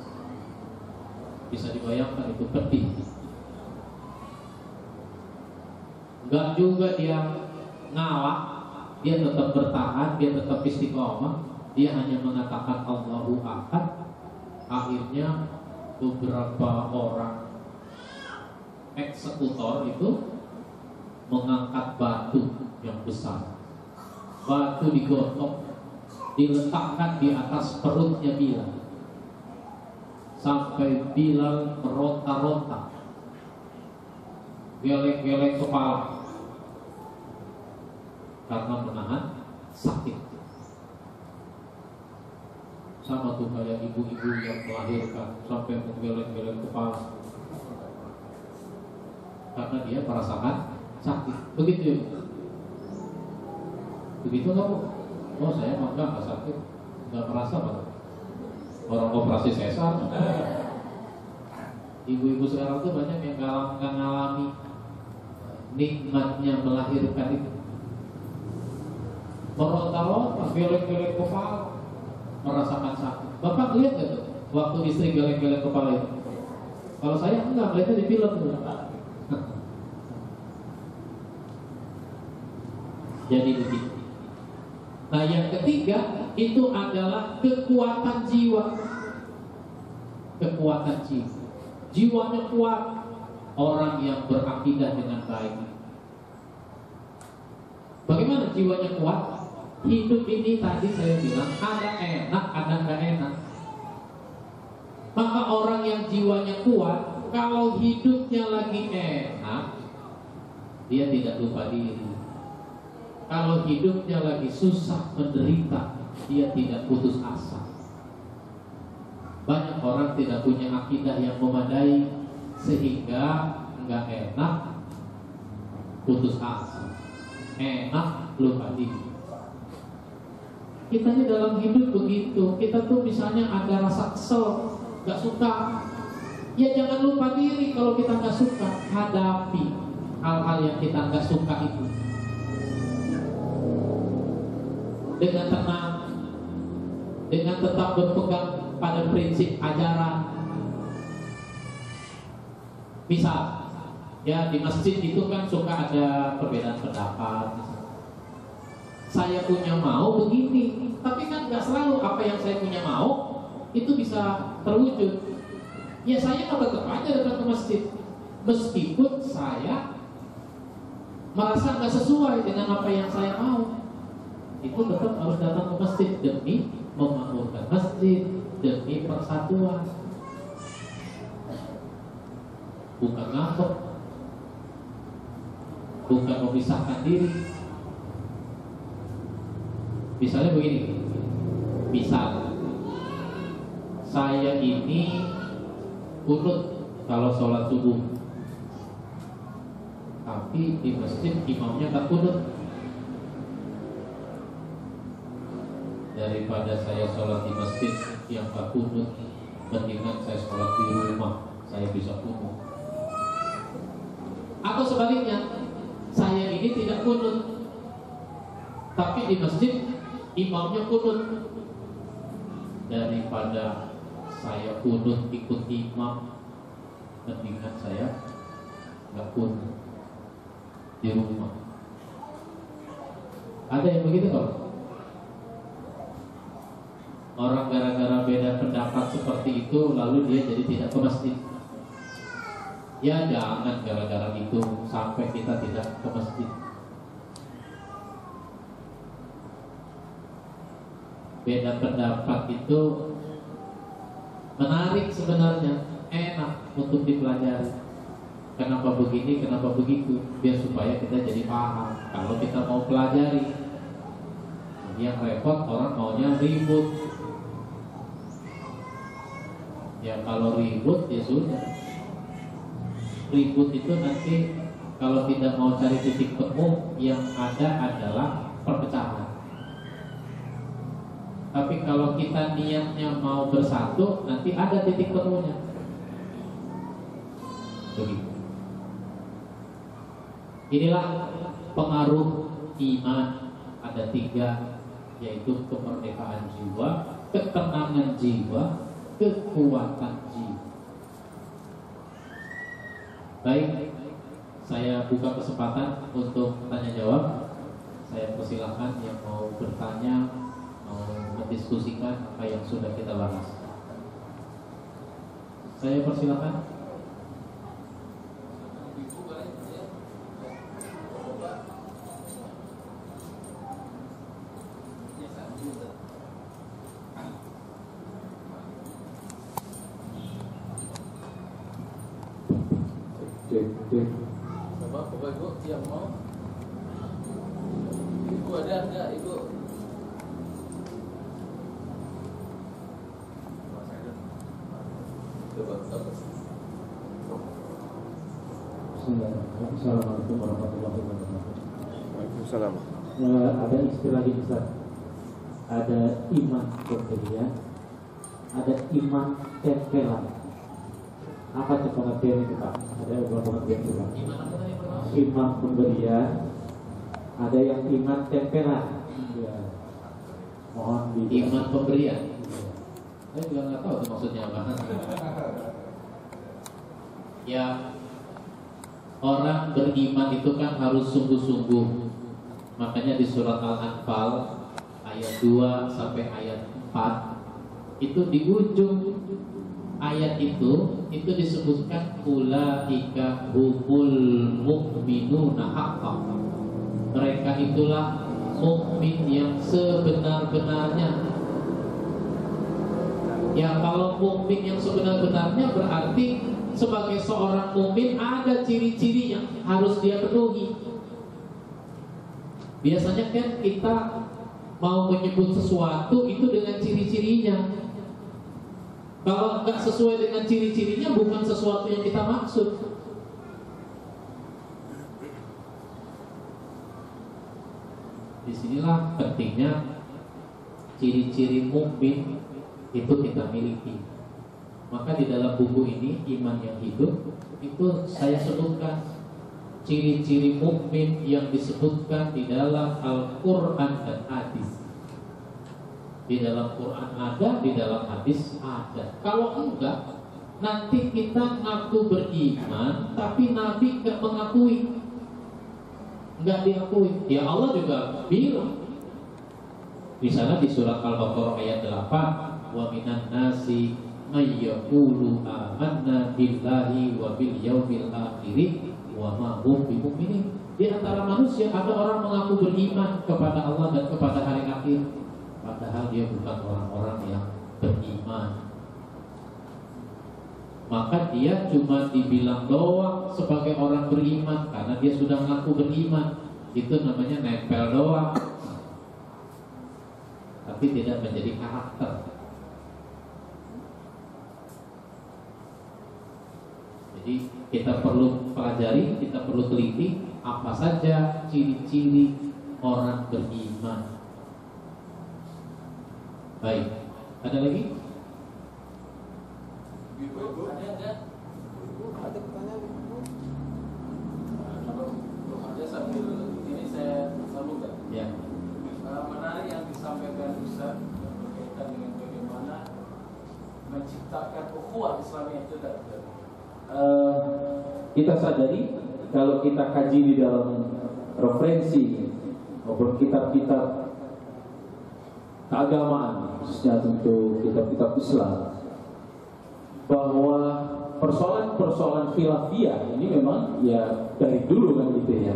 Bisa dibayangkan itu pedih. Enggak juga dia ngalah, dia tetap bertahan, dia tetap istiqomah, dia hanya mengatakan Allahu Ahad. Akhirnya beberapa orang eksekutor itu mengangkat batu yang besar. Batu digotok, diletakkan di atas perutnya Bilal sampai Bilal meronta-ronta, geleng-geleng kepala karena menahan sakit. Sama tuh kayak ibu-ibu yang melahirkan sampai menggeleng-geleng kepala karena dia merasakan sakit. Begitu ya? Begitu nggak Bu? Oh saya mah nggak sakit, nggak merasa Pak. Orang operasi sesar. Ibu-ibu sekarang tuh banyak yang nggak ngalami nikmatnya melahirkan itu. Meronta-ronta, geleng-geleng kepala, merasakan sakit. Bapak lihat nggak tuh waktu istri geleng-geleng kepala itu? Kalau saya enggak, lihatnya di film tuh. Jadi begitu. Nah yang ketiga itu adalah kekuatan jiwa. Kekuatan jiwa. Jiwanya kuat. Orang yang berakidah dengan baik. Bagaimana jiwanya kuat? Hidup ini tadi saya bilang ada enak, ada nggak enak. Maka orang yang jiwanya kuat, kalau hidupnya lagi enak, dia tidak lupa diri. Kalau hidupnya lagi susah, menderita, dia tidak putus asa. Banyak orang tidak punya akidah yang memadai, sehingga nggak enak, putus asa. Enak, lupa diri. Kita ini dalam hidup begitu. Kita tuh misalnya ada rasa kesel, nggak suka, ya jangan lupa diri. Kalau kita nggak suka, hadapi hal-hal yang kita nggak suka itu dengan tenang, dengan tetap berpegang pada prinsip ajaran. Misal, ya di masjid itu kan suka ada perbedaan pendapat. Saya punya mau begini, tapi kan nggak selalu apa yang saya punya mau itu bisa terwujud. Ya saya tetap aja datang ke masjid, meskipun saya merasa nggak sesuai dengan apa yang saya mau. Itu tetap harus datang ke masjid demi memakmurkan masjid, demi persatuan. Bukan ngambek, bukan memisahkan diri. Misalnya begini, misal saya ini kunut kalau sholat subuh, tapi di masjid imamnya tak kunut. Daripada saya sholat di masjid yang tak kunut, mendingan saya sholat di rumah, saya bisa kunut. Atau sebaliknya, saya ini tidak kunut, tapi di masjid imamnya kunut. Daripada saya kunut ikut imam, mendingan saya nggak kunut di rumah. Ada yang begitu kok? Orang gara-gara beda pendapat seperti itu lalu dia jadi tidak ke masjid. Ya jangan gara-gara itu sampai kita tidak ke masjid. Beda pendapat itu menarik sebenarnya, enak untuk dipelajari. Kenapa begini, kenapa begitu, biar supaya kita jadi paham. Kalau kita mau pelajari, yang repot orang maunya ribut. Ya kalau ribut ya sudah. Ribut itu nanti kalau tidak mau cari titik temu, yang ada adalah perpecahan. Tapi kalau kita niatnya mau bersatu, nanti ada titik temunya. Begitu. Inilah pengaruh iman, ada 3, yaitu kemerdekaan jiwa, ketenangan jiwa, kekuatan jiwa. Baik, saya buka kesempatan untuk tanya jawab. Saya persilahkan yang mau bertanya, mau mendiskusikan apa yang sudah kita bahas. Saya persilahkan. Bapak Ibu yang mau, Ibu ada enggak Ibu? Assalamualaikum warahmatullahi wabarakatuh. Waalaikumsalam. Ada istilah di Islam, ada iman pemberian, ada iman tempelan. Apa itu pengertian itu Pak? Ada beberapa pengertian itu Pak. Iman pemberian, ada yang iman tempelan. Ya. Mohon di Iman pemberian. Saya juga nggak tahu itu maksudnya apa. Ya, orang beriman itu kan harus sungguh-sungguh. Makanya di surat Al-Anfal ayat 2 sampai ayat 4 itu di ujung ayat itu disebutkan ulaika humul mu'minuna haqqan. Mereka itulah mukmin yang sebenar-benarnya. Ya, kalau mukmin yang sebenar-benarnya berarti sebagai seorang mukmin ada ciri-ciri yang harus dia penuhi. Biasanya kan kita mau menyebut sesuatu itu dengan ciri-cirinya. Kalau nggak sesuai dengan ciri-cirinya, bukan sesuatu yang kita maksud. Disinilah pentingnya ciri-ciri mukmin itu kita miliki. Maka di dalam buku ini Iman yang Hidup itu saya sebutkan ciri-ciri mukmin yang disebutkan di dalam Al-Quran dan hadis. Di dalam Quran ada, di dalam hadis ada. Kalau enggak, nanti kita ngaku beriman, tapi Nabi enggak mengakui, enggak diakui. Ya Allah juga bilang, misalnya di surat Al-Baqarah ayat 8, wa minan nasi may yaqulu amanna billahi wa bil yaumil akhir wa ma hum bimu'minin. Di antara manusia ada orang mengaku beriman kepada Allah dan kepada hari akhir, padahal dia bukan orang-orang yang beriman. Maka dia cuma dibilang doang sebagai orang beriman karena dia sudah mengaku beriman. Itu namanya nempel doang, tapi tidak menjadi karakter. Jadi kita perlu pelajari, kita perlu teliti apa saja ciri-ciri orang beriman. Baik, ada lagi? Ibu ada enggak? Ada pertanyaan? Kalau ada sambil ini saya sambungkan. Ya. Menarik yang disampaikan Ustaz berkaitan dengan bagaimana menciptakan ukhuwah Islamiyah itu tadi. Kita sadari kalau kita kaji di dalam referensi maupun kitab-kitab keagamaan, khususnya tentu kitab-kitab Islam, bahwa persoalan-persoalan khilafiyah ini memang ya dari dulu kan gitu ya.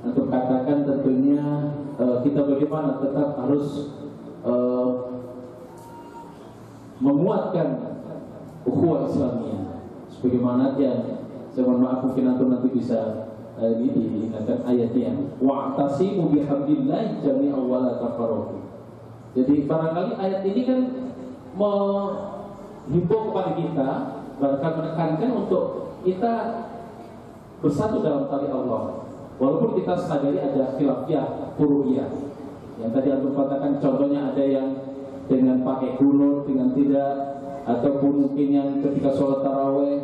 Untuk katakan tentunya kita bagaimana tetap harus menguatkan ukhuwah Islamiyah. Sebagaimana yang saya mohon maaf mungkin nanti bisa diingatkan ayatnya, wa'tasimu bihablillahi jami'an wa la tafarraqu. Jadi barangkali ayat ini kan menghimbau kepada kita, barangkali menekankan untuk kita bersatu dalam tali Allah. Walaupun kita sadari ada khilafiyah, furu'iyah. Yang tadi aku katakan contohnya ada yang dengan pakai kunut, dengan tidak, ataupun mungkin yang ketika sholat taraweh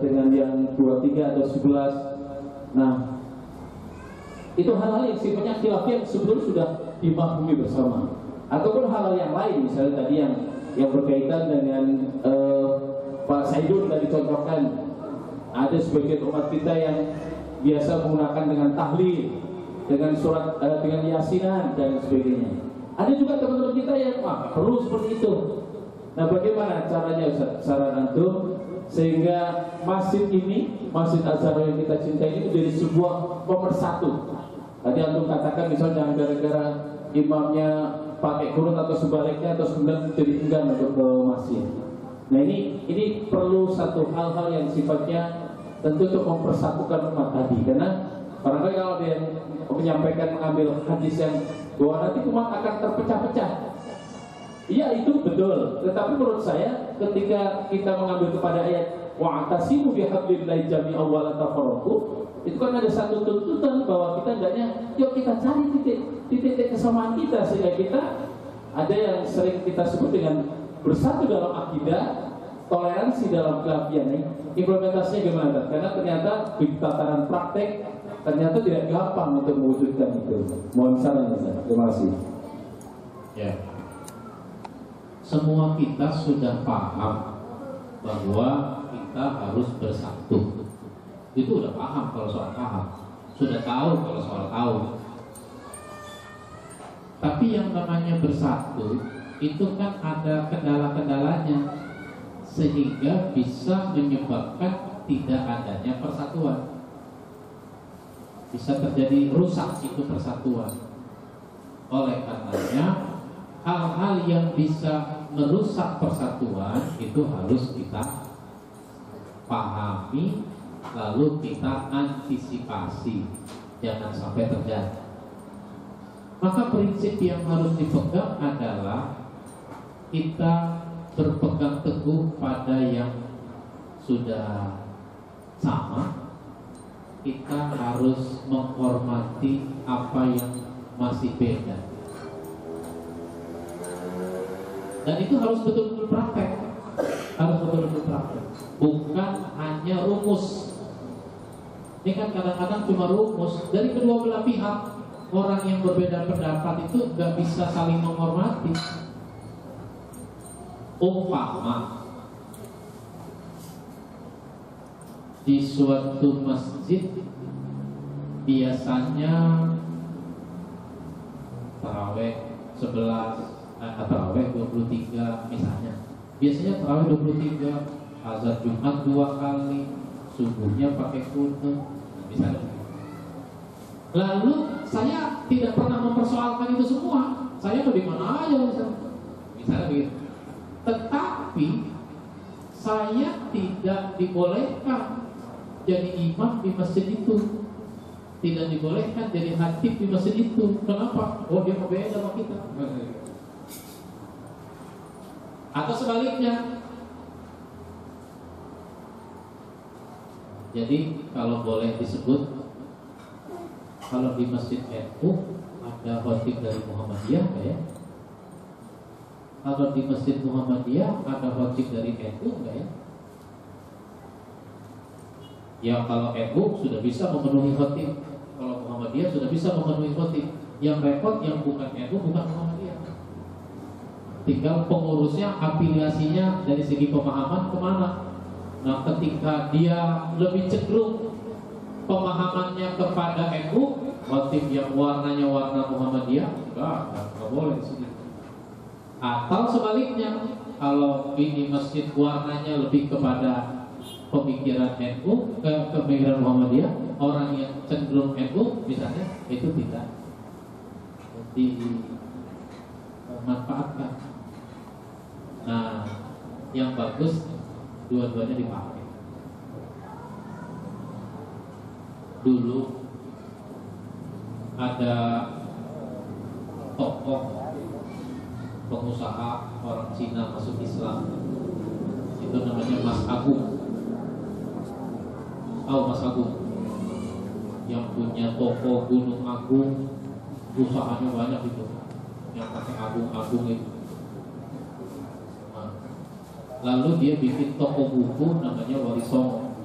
dengan yang 23 atau 11. Nah, itu hal-hal yang sifatnya khilafiyah sebelum sudah dipahami bersama. Ataupun hal-hal yang lain, misalnya tadi yang berkaitan dengan Pak Saidun tadi contohkan, ada sebagian umat kita yang biasa menggunakan dengan tahlil, dengan surat, dengan yasinan dan sebagainya. Ada juga teman-teman kita yang perlu seperti itu. Nah, bagaimana caranya Ustaz? Saran antum sehingga masjid ini, Masjid Azhar yang kita cintai ini menjadi sebuah pemersatu. Tadi antum katakan misalnya gara-gara imamnya pakai kurut atau sebaliknya atau kemudian jadi enggan untuk ke masjid. Nah, ini perlu satu hal-hal yang sifatnya tentu untuk mempersatukan umat tadi, karena barangkali kalau dia menyampaikan mengambil hadis yang bahwa nanti umat akan terpecah-pecah. Iya, itu betul. Tetapi menurut saya ketika kita mengambil kepada ayat wa'tasimu bihablillahi jami'an wa la tafarraqu, itu kan ada satu tuntutan bahwa kita hendaknya yuk kita cari titik kesamaan kita, sehingga kita ada yang sering kita sebut dengan bersatu dalam akidah, toleransi dalam khilafiyah ini. Implementasinya gimana? Karena ternyata di tataran praktek ternyata tidak gampang untuk mewujudkan itu. Mohon saran ya. Terima kasih. Ya. Semua kita sudah paham bahwa kita harus bersatu. Itu udah paham kalau soal paham, sudah tahu kalau soal tahu. Tapi yang namanya bersatu itu kan ada kendala-kendalanya, sehingga bisa menyebabkan tidak adanya persatuan. Bisa terjadi rusak itu persatuan. Oleh karenanya hal-hal yang bisa merusak persatuan itu harus kita pahami, lalu kita antisipasi, jangan sampai terjadi. Maka prinsip yang harus dipegang adalah kita berpegang teguh pada yang sudah sama. Kita harus menghormati apa yang masih beda. Dan itu harus betul-betul praktek. Harus betul-betul praktek. Bukan hanya rumus. Ini kan kadang-kadang cuma rumus. Dari kedua belah pihak, orang yang berbeda pendapat itu gak bisa saling menghormati. Umpama di suatu masjid biasanya taraweh 11, taraweh 23 misalnya. Biasanya taraweh 23, azan Jumat 2 kali, subuhnya pakai kunut misalnya. Lalu saya tidak pernah mempersoalkan itu semua. Saya mau di mana aja misalnya begitu. Tetapi saya tidak dibolehkan jadi imam di masjid itu, tidak dibolehkan jadi khatib di masjid itu. Kenapa? Oh, dia mau beda sama kita. Atau sebaliknya. Jadi kalau boleh disebut, kalau di masjid NU ada khatib dari Muhammadiyah, ya? Kalau di masjid Muhammadiyah ada khatib dari NU, enggak ya? Ya kalau NU sudah bisa memenuhi khatib, kalau Muhammadiyah sudah bisa memenuhi khatib. Yang repot yang bukan NU, bukan Muhammadiyah. Tinggal pengurusnya, afiliasinya dari segi pemahaman kemana. Nah, ketika dia lebih cenderung pemahamannya kepada NU, khatib yang warnanya warna Muhammadiyah, enggak boleh di sini. Atau sebaliknya, kalau ini masjid warnanya lebih kepada pemikiran NU, pemikiran Muhammadiyah, orang yang cenderung NU misalnya, itu tidak dimanfaatkan. Nah, yang bagus dua-duanya dipakai. Dulu ada tokoh pengusaha orang Cina masuk Islam, itu namanya Mas Agung. Mas Agung yang punya toko Gunung Agung, usahanya banyak itu, yang pakai agung-agung itu. Nah, lalu dia bikin toko buku namanya Walisongo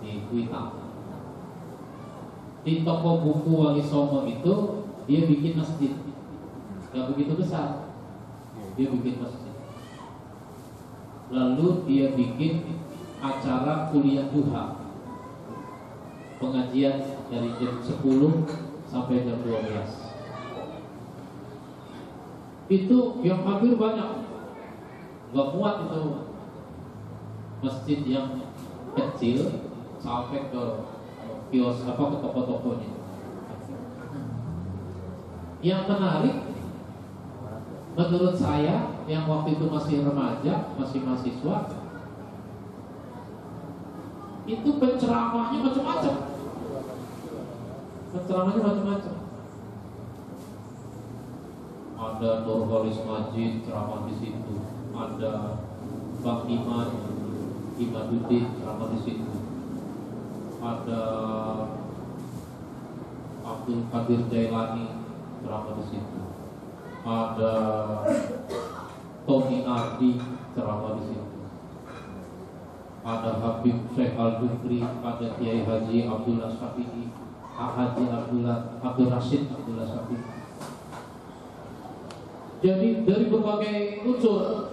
di Kuitang. Di toko buku Walisongo itu dia bikin masjid, nggak begitu besar, dia bikin masjid. Lalu dia bikin acara kuliah duha, pengajian dari jam 10 sampai jam 12. Itu yang hampir banyak, gak muat itu masjid yang kecil sampai ke kios ke toko-tokonya. Yang menarik menurut saya yang waktu itu masih remaja, masih mahasiswa, itu penceramahnya macam-macam. Penceramahnya macam-macam. Ada Nurholis Majid ceramah di situ, ada Bang Imaduddin ceramah di situ, ada Abdul Qadir Jailani ceramah di situ, ada Tony Ardi ceramah di situ, ada Habib Syekh Al-Dukri, ada Kiai Haji Abdullah Syafi'i, Haji Abdul Rashid Abdullah Syafi'i. Jadi dari berbagai unsur,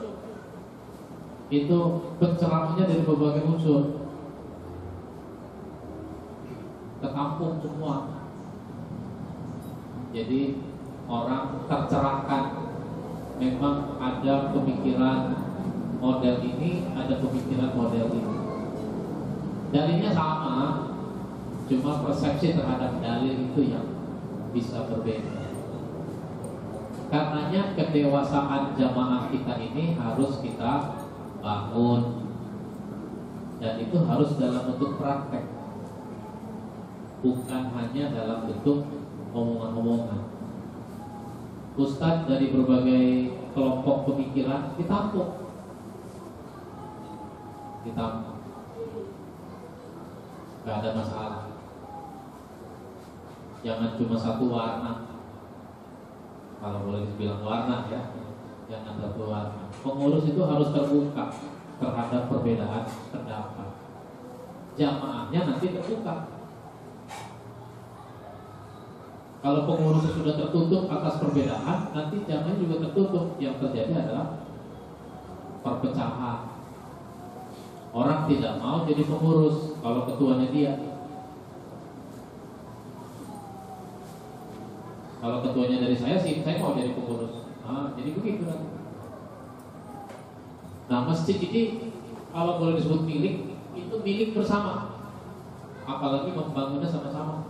itu penceramahnya dari berbagai unsur, ketampung semua. Jadi orang tercerahkan. Memang ada pemikiran model ini, ada pemikiran model ini. Dalilnya sama, cuma persepsi terhadap dalil itu yang bisa berbeda. Karenanya kedewasaan jamaah kita ini harus kita bangun, dan itu harus dalam bentuk praktek, bukan hanya dalam bentuk omongan-omongan. Ustadz dari berbagai kelompok pemikiran ditampung, gak ada masalah. Jangan cuma satu warna, kalau boleh dibilang warna ya, jangan satu warna. Pengurus itu harus terbuka terhadap perbedaan pendapat. Jamaahnya nanti terbuka. Kalau pengurus sudah tertutup atas perbedaan, nanti jamaahnya juga tertutup. Yang terjadi adalah perpecahan. Orang tidak mau jadi pengurus kalau ketuanya dia. Kalau ketuanya dari saya sih, saya mau jadi pengurus. Jadi begitu nanti. Nah, masjid ini kalau boleh disebut milik, itu milik bersama. Apalagi membangunnya sama-sama.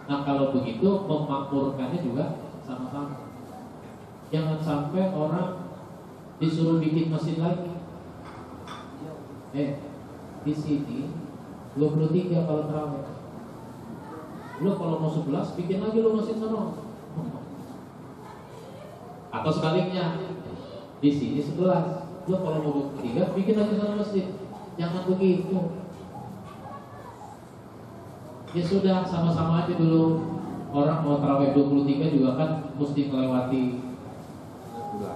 Nah, kalau begitu memakmurkannya juga sama-sama. Jangan sampai orang disuruh bikin masjid lagi. Di sini 23 kalau terawih. Lo kalau mau 11 bikin lagi lo masjid sana. Atau sebaliknya, di sini 11. Lo kalau mau 23 bikin lagi sana masjid. Jangan begitu. Ya sudah, sama-sama aja dulu. Orang mau tarawih 23 juga kan mesti melewati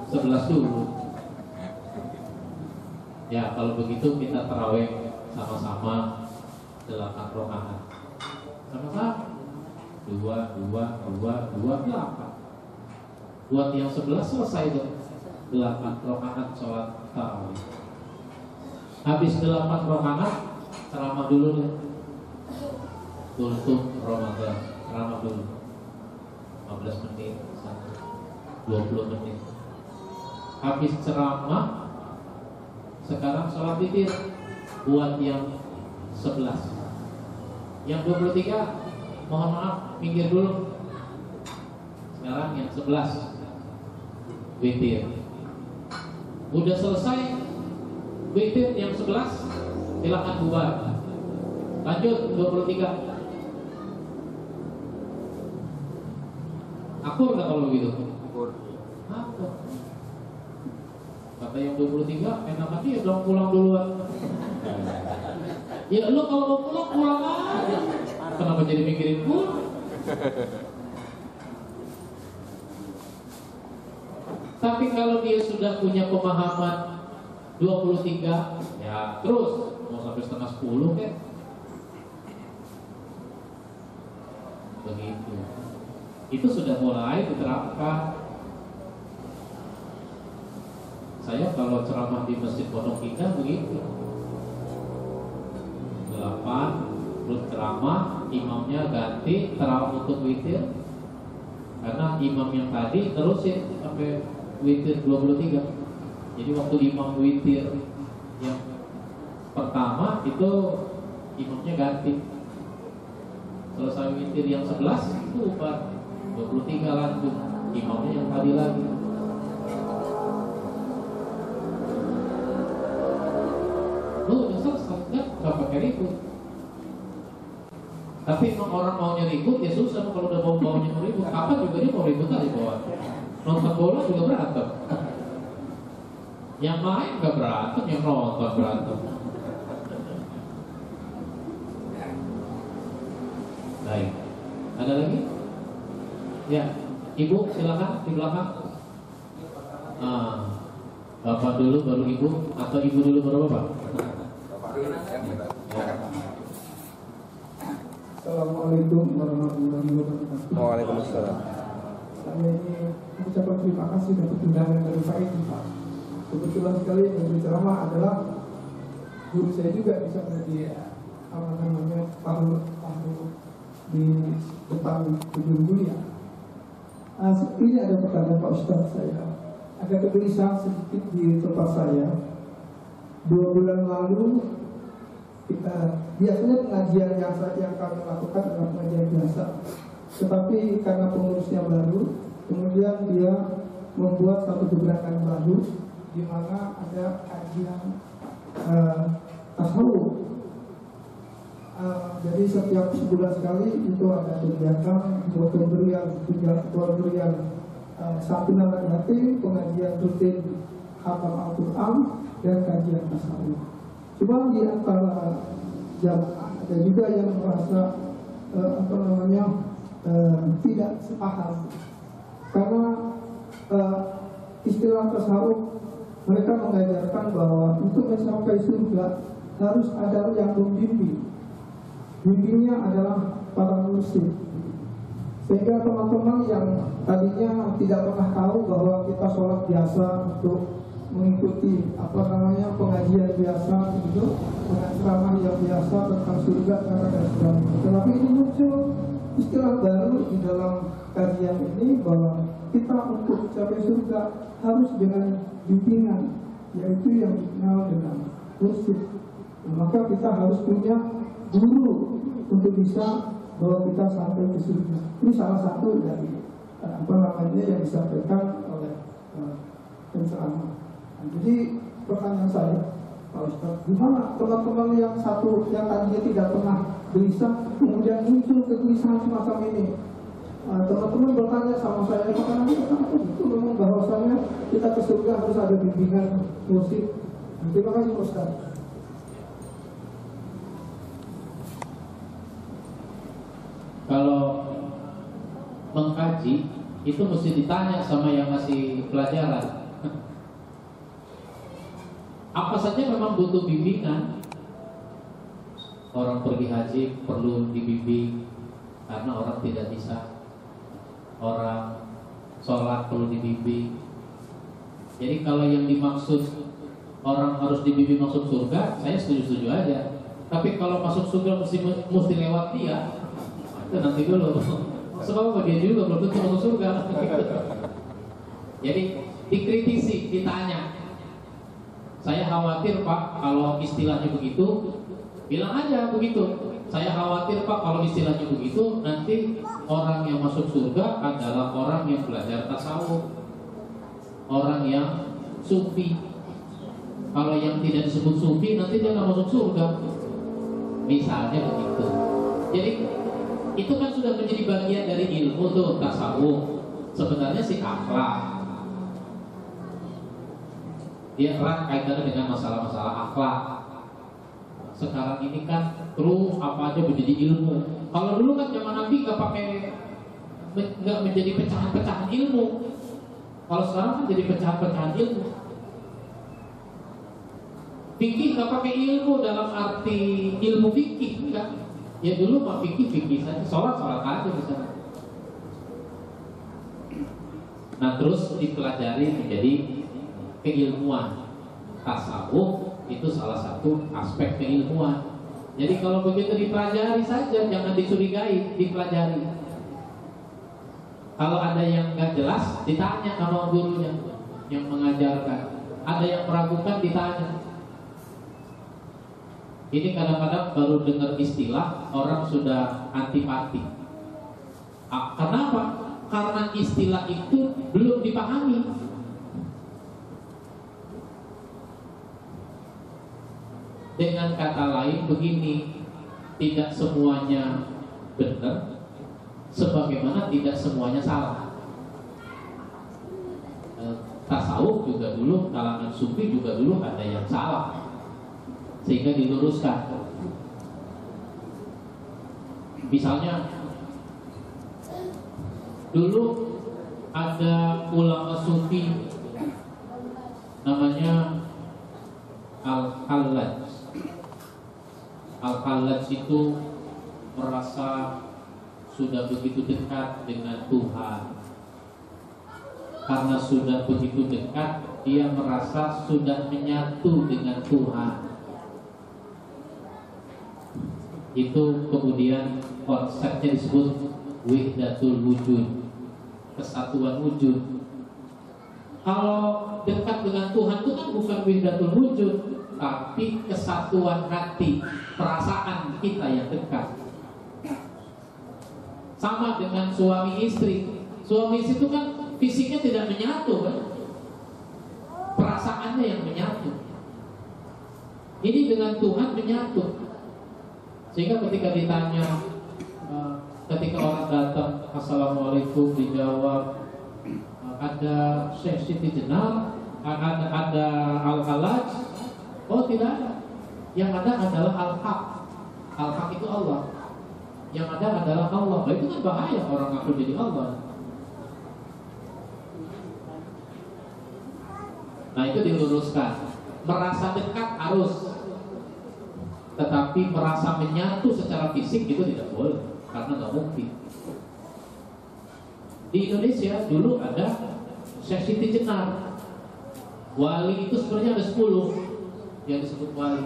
11 dulu. Ya kalau begitu kita tarawih sama-sama 8 rakaat. Sama-sama 2, 8. Buat yang 11 selesai itu 8 rakaat sholat tarawih. Habis 8 rakaat ceramah dulu deh. Kultum Ramadan, ceramah dulu 15 menit, 20 menit. Habis ceramah, sekarang sholat witir buat yang 11. Yang 23 mohon maaf minggir dulu. Sekarang yang 11 witir. Udah selesai witir yang 11, silakan bubar. Lanjut 23. Akur nggak kalau begitu? Akur. Kata yang 23, enakan dia dong pulang duluan. Ya lu kalau mau pulang aja. Kenapa jadi mikirin pulang? Tapi kalau dia sudah punya pemahaman 23, ya terus mau sampai setengah 10 kan? Begitu. Itu sudah mulai diterapkan. Saya kalau ceramah di Masjid Pondok Indah begitu. 8 belum ceramah, imamnya ganti terawih untuk witir. Karena imam yang tadi terusin sampai witir 23. Jadi waktu imam witir yang pertama itu imamnya ganti. Selesai witir yang 11 itu bubar 23 lanjut. Imamnya yang tadi lagi. Udah selesai, nggak pakai ribut. Tapi emang orang maunya ribut ya susah. Kalau udah bau-baunya mau ribut, apa juga dia mau ribut aja bawah. Nonton bola juga berantem. Yang main nggak berantem, yang nonton berantem. Baik, ada lagi? Ya, Ibu silakan di belakang. Bapak dulu baru Ibu, atau Ibu dulu baru Bapak? Assalamualaikum warahmatullahi wabarakatuh. Waalaikumsalam. Saya ini mengucapkan terima kasih untuk undangan dari Pak Edi, Pak. Kebetulan sekali yang berceramah adalah guru saya juga bisa menjadi paru di depan gedung kuliah. Ini ada pertanyaan Pak Ustadz saya. Ada kegelisahan sedikit di tempat saya. 2 bulan lalu kita biasanya pengajian yang kami lakukan adalah pengajian biasa. Tetapi karena pengurusnya baru, kemudian dia membuat satu gerakan baru di mana ada kajian tasawuf. Jadi setiap sebulan sekali itu ada kegiatan pemberian santunan laki-laki, pengajian rutin hafal Al-Quran dan kajian tasawuf. Cuma di antara jamaah ada juga yang merasa tidak sepaham karena istilah tasawuf mereka mengajarkan bahwa untuk mencapai surga harus ada yang membimbing. Bimbingnya adalah para mursyid. Sehingga teman-teman yang tadinya tidak pernah tahu bahwa kita sholat biasa untuk mengikuti pengajian biasa gitu, dengan ceramah yang biasa tentang surga dan sebagainya. Tetapi ini muncul istilah baru di dalam kajian ini bahwa kita untuk mencapai surga harus dengan bimbingan, yaitu yang dikenal dengan mursyid. Maka kita harus punya guru untuk bisa bahwa kita sampai ke surga. Ini salah satu dari yang disampaikan oleh penceramah. Jadi pertanyaan saya, Pak Ustadz, gimana teman-teman yang tadinya tidak pernah gelisah, kemudian muncul kegelisahan semacam ini? Teman-teman bertanya sama saya, kenapa itu memang bahwasanya kita ke surga harus ada bimbingan mursyid. Terima kasih Pak Ustadz. Kalau mengkaji itu mesti ditanya sama yang ngasih pelajaran. Apa saja memang butuh bimbingan. Orang pergi haji perlu dibimbing karena orang tidak bisa. Orang sholat perlu dibimbing. Jadi kalau yang dimaksud orang harus dibimbing masuk surga, saya setuju-setuju aja. Tapi kalau masuk surga mesti lewat dia, itu nanti dulu. Sebab dia juga belum tentu masuk surga. Jadi dikritisi, ditanya. Saya khawatir Pak, kalau istilahnya begitu, bilang aja begitu. Saya khawatir Pak, kalau istilahnya begitu, nanti orang yang masuk surga adalah orang yang belajar tasawuf, orang yang sufi. Kalau yang tidak disebut sufi, nanti dia nggak masuk surga. Misalnya begitu. Jadi itu kan sudah menjadi bagian dari ilmu tuh tasawuf. Sebenarnya sih akhlak. Dia erat kaitannya dengan masalah-masalah akhlak. sekarang ini kan terus apa aja menjadi ilmu. Kalau dulu kan zaman Nabi nggak menjadi pecahan-pecahan ilmu. Kalau sekarang kan jadi pecahan-pecahan ilmu. Fikih nggak pakai ilmu dalam arti ilmu fikih, enggak. Ya dulu mah fikih saja, sholat aja misalnya. Nah terus dipelajari menjadi keilmuan. Tasawuf itu salah satu aspek keilmuan. Jadi kalau begitu dipelajari saja, jangan dicurigai, dipelajari. Kalau ada yang nggak jelas, ditanya sama gurunya yang mengajarkan. Ada yang meragukan, ditanya. Ini kadang-kadang baru dengar istilah orang sudah antipati. Kenapa? Karena istilah itu belum dipahami. Dengan kata lain begini, tidak semuanya benar, sebagaimana tidak semuanya salah. Tasawuf juga dulu, kalangan sufi juga dulu ada yang salah, sehingga diluruskan. Misalnya dulu ada ulama sufi namanya Al-Hallaj. Al-Hallaj itu merasa sudah begitu dekat dengan Tuhan. Karena sudah begitu dekat, dia merasa sudah menyatu dengan Tuhan. Itu kemudian konsepnya disebut wahdatul wujud, kesatuan wujud. Kalau dekat dengan Tuhan itu kan bukan wahdatul wujud, tapi kesatuan hati, perasaan kita yang dekat. Sama dengan suami istri. Suami istri itu kan fisiknya tidak menyatu kan? Perasaannya yang menyatu. Ini dengan Tuhan menyatu. Sehingga ketika ditanya, ketika orang datang, assalamualaikum, dijawab ada Syekh Siti Jenar, ada Al-Hallaj. Oh tidak ada. Yang ada adalah Al-Haq. Al-Haq itu Allah. Yang ada adalah Allah. Nah, itu kan bahaya orang ngaku jadi Allah. Nah itu diluruskan. Merasa dekat harus, tetapi merasa menyatu secara fisik itu tidak boleh, karena nggak mungkin. Di Indonesia dulu ada Syekh Siti Jenar. Wali itu sebenarnya ada 10 yang disebut wali,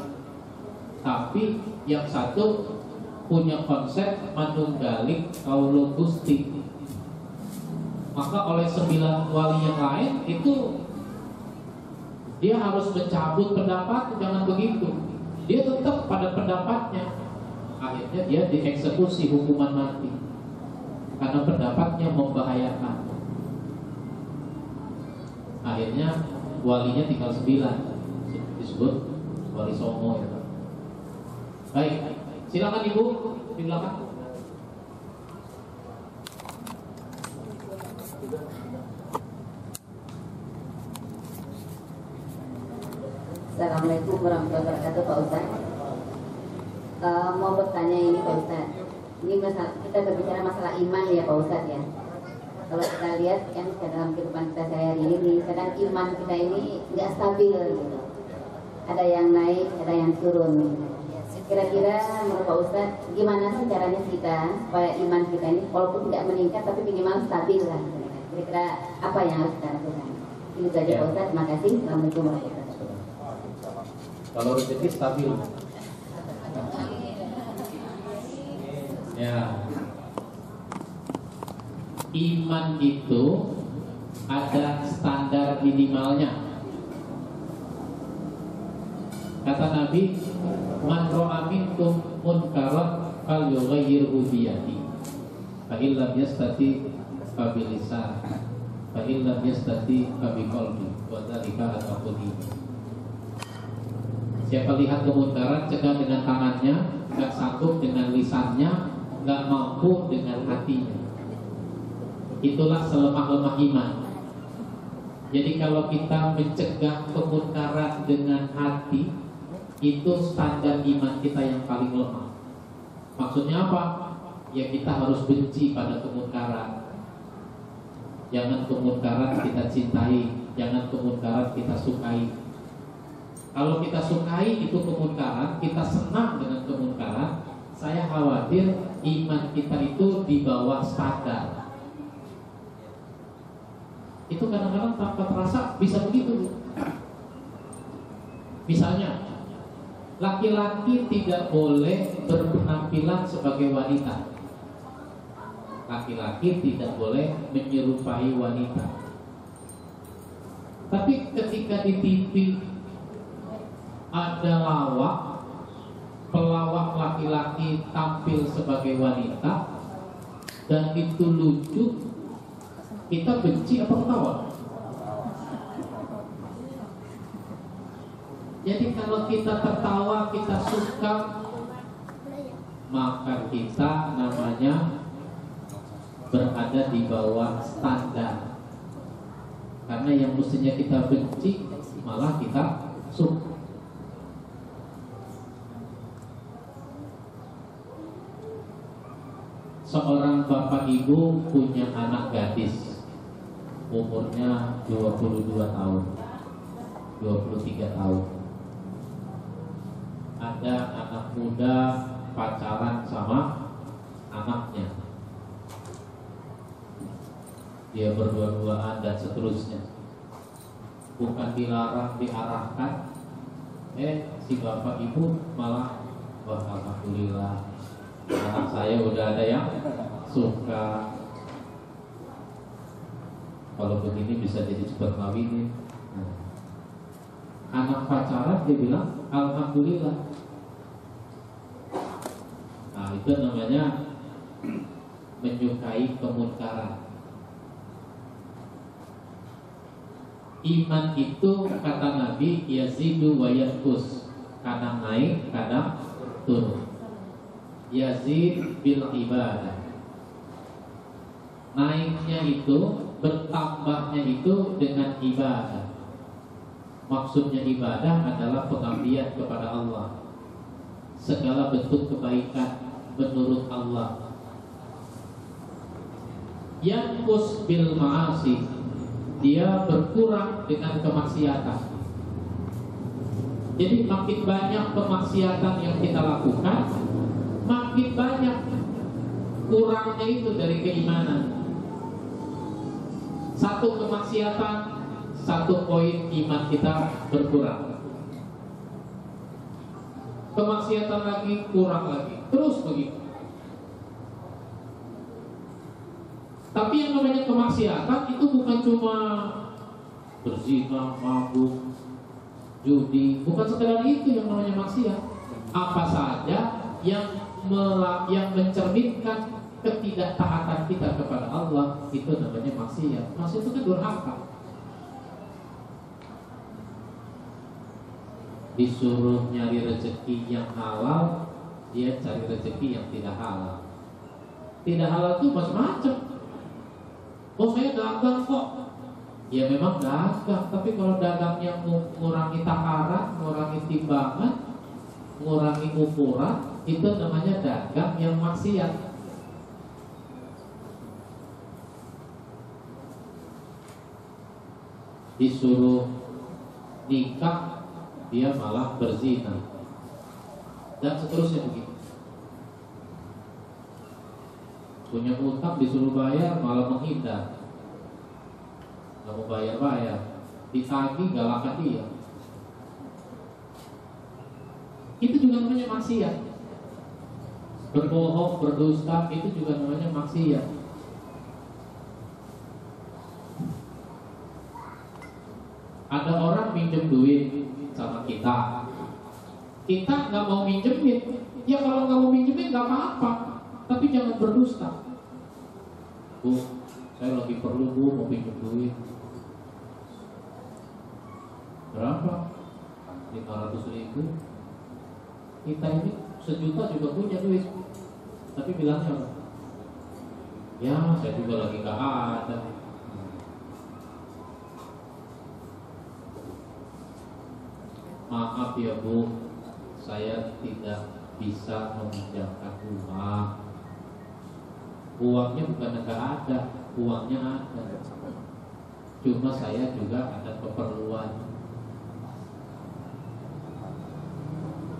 tapi yang satu punya konsep manunggaling kaulo gusti. Maka oleh 9 wali yang lain itu dia harus mencabut pendapat, jangan begitu. Dia tetap pada pendapatnya. Akhirnya dia dieksekusi hukuman mati karena pendapatnya membahayakan. Akhirnya walinya tinggal 9, disebut wali songo ya. Baik, silakan Ibu di belakang. Assalamualaikum warahmatullahi wabarakatuh, Pak Ustaz. Mau bertanya ini Pak Ustaz. Ini kita berbicara masalah iman ya Pak Ustaz ya. Kalau kita lihat kan dalam kehidupan kita sehari-hari ini, kadang iman kita ini nggak stabil gitu. Ada yang naik, ada yang turun. Kira-kira menurut Pak Ustaz, gimana sih caranya kita supaya iman kita ini walaupun tidak meningkat tapi minimal stabil lah. Kira-kira apa yang harus kita lakukan? Ini saja Pak Ustaz. Terima kasih. Assalamualaikum warahmatullahi wabarakatuh. Kalau rezeki stabil. Ya. Iman itu ada standar minimalnya. Kata Nabi, man ra'a minkum munkaran falyughayyirhu bi yadihi. Fa in lam yastati fa bi lisanihi. Fa in lam yastati fa bi qalbihi. Wa dzalika al-aqwam. Siapa lihat kemunkaran, cegah dengan tangannya, nggak sanggup dengan lisannya, nggak mampu dengan hatinya. Itulah selemah-lemah iman. Jadi kalau kita mencegah kemunkaran dengan hati, itu standar iman kita. Maksudnya apa? Ya kita harus benci pada kemungkaran. Jangan kemungkaran kita cintai, jangan kemungkaran kita sukai. Kalau kita sukai itu kemungkaran, kita senang dengan kemungkaran, saya khawatir iman kita itu di bawah standar. Itu kadang-kadang tanpa terasa bisa begitu. Misalnya, laki-laki tidak boleh berpenampilan sebagai wanita. Laki-laki tidak boleh menyerupai wanita. Tapi ketika di TV ada pelawak laki-laki tampil sebagai wanita dan itu lucu, kita benci apa ketawa? Jadi kalau kita tertawa, kita suka, maka kita namanya berada di bawah standar. Karena yang mestinya kita benci, malah kita suka. Seorang bapak ibu punya anak gadis, umurnya 22 tahun, 23 tahun. Ada anak muda pacaran sama anaknya, dia berdua-duaan dan seterusnya. Bukan dilarang, diarahkan, si bapak ibu malah, wah alhamdulillah, anak saya udah ada yang suka. Kalau begini bisa jadi cepat ngawinin. Anak pacaran dia bilang alhamdulillah. Nah itu namanya menyukai kemunkaran. Iman itu kata Nabi yazidu wa yanqus, kadang naik, kadang turun. Yazid bil ibadah, naiknya itu, bertambahnya itu dengan ibadah. Maksudnya ibadah adalah pengabdian kepada Allah, segala bentuk kebaikan menurut Allah. Yanqus bil ma'asi, dia berkurang dengan kemaksiatan. Jadi makin banyak kemaksiatan yang kita lakukan, makin banyak kurangnya itu dari keimanan. Satu kemaksiatan, satu poin iman kita berkurang. Kemaksiatan lagi, kurang lagi, terus begitu. Tapi yang namanya kemaksiatan itu bukan cuma berzina, mabuk, judi, bukan sekedar itu yang namanya maksiat. Apa saja yang mencerminkan ketidaktaatan kita kepada Allah, itu namanya maksiat. Maksiat itu kan durhaka. Disuruh nyari rezeki yang halal, dia cari rezeki yang tidak halal. Tidak halal itu macam-macam. Oh saya dagang kok. Ya memang dagang, tapi kalau dagangnya mengurangi takaran, mengurangi timbangan, mengurangi ukuran, itu namanya dagang yang maksiat. Disuruh nikah, dia malah berzina, dan seterusnya begitu. Punya utang disuruh bayar, malah menghindar, nggak mau bayar-bayar, ditagih galakan dia. Itu juga namanya maksiat. Berbohong, berdusta, itu juga namanya maksiat. Ada orang minjem duit sama kita, kita nggak mau minjemin. Ya kalau nggak mau minjemin nggak apa-apa, tapi jangan berdusta. Bu, saya lagi perlu bu, mau pinjam duit. Berapa? 500.000. Kita ini 1 juta juga punya duit, tapi bilangnya apa? Ya saya juga lagi gak ada. Maaf ya bu, saya tidak bisa meminjamkan uang. Uangnya bukan nggak ada, uangnya ada. Cuma saya juga ada keperluan.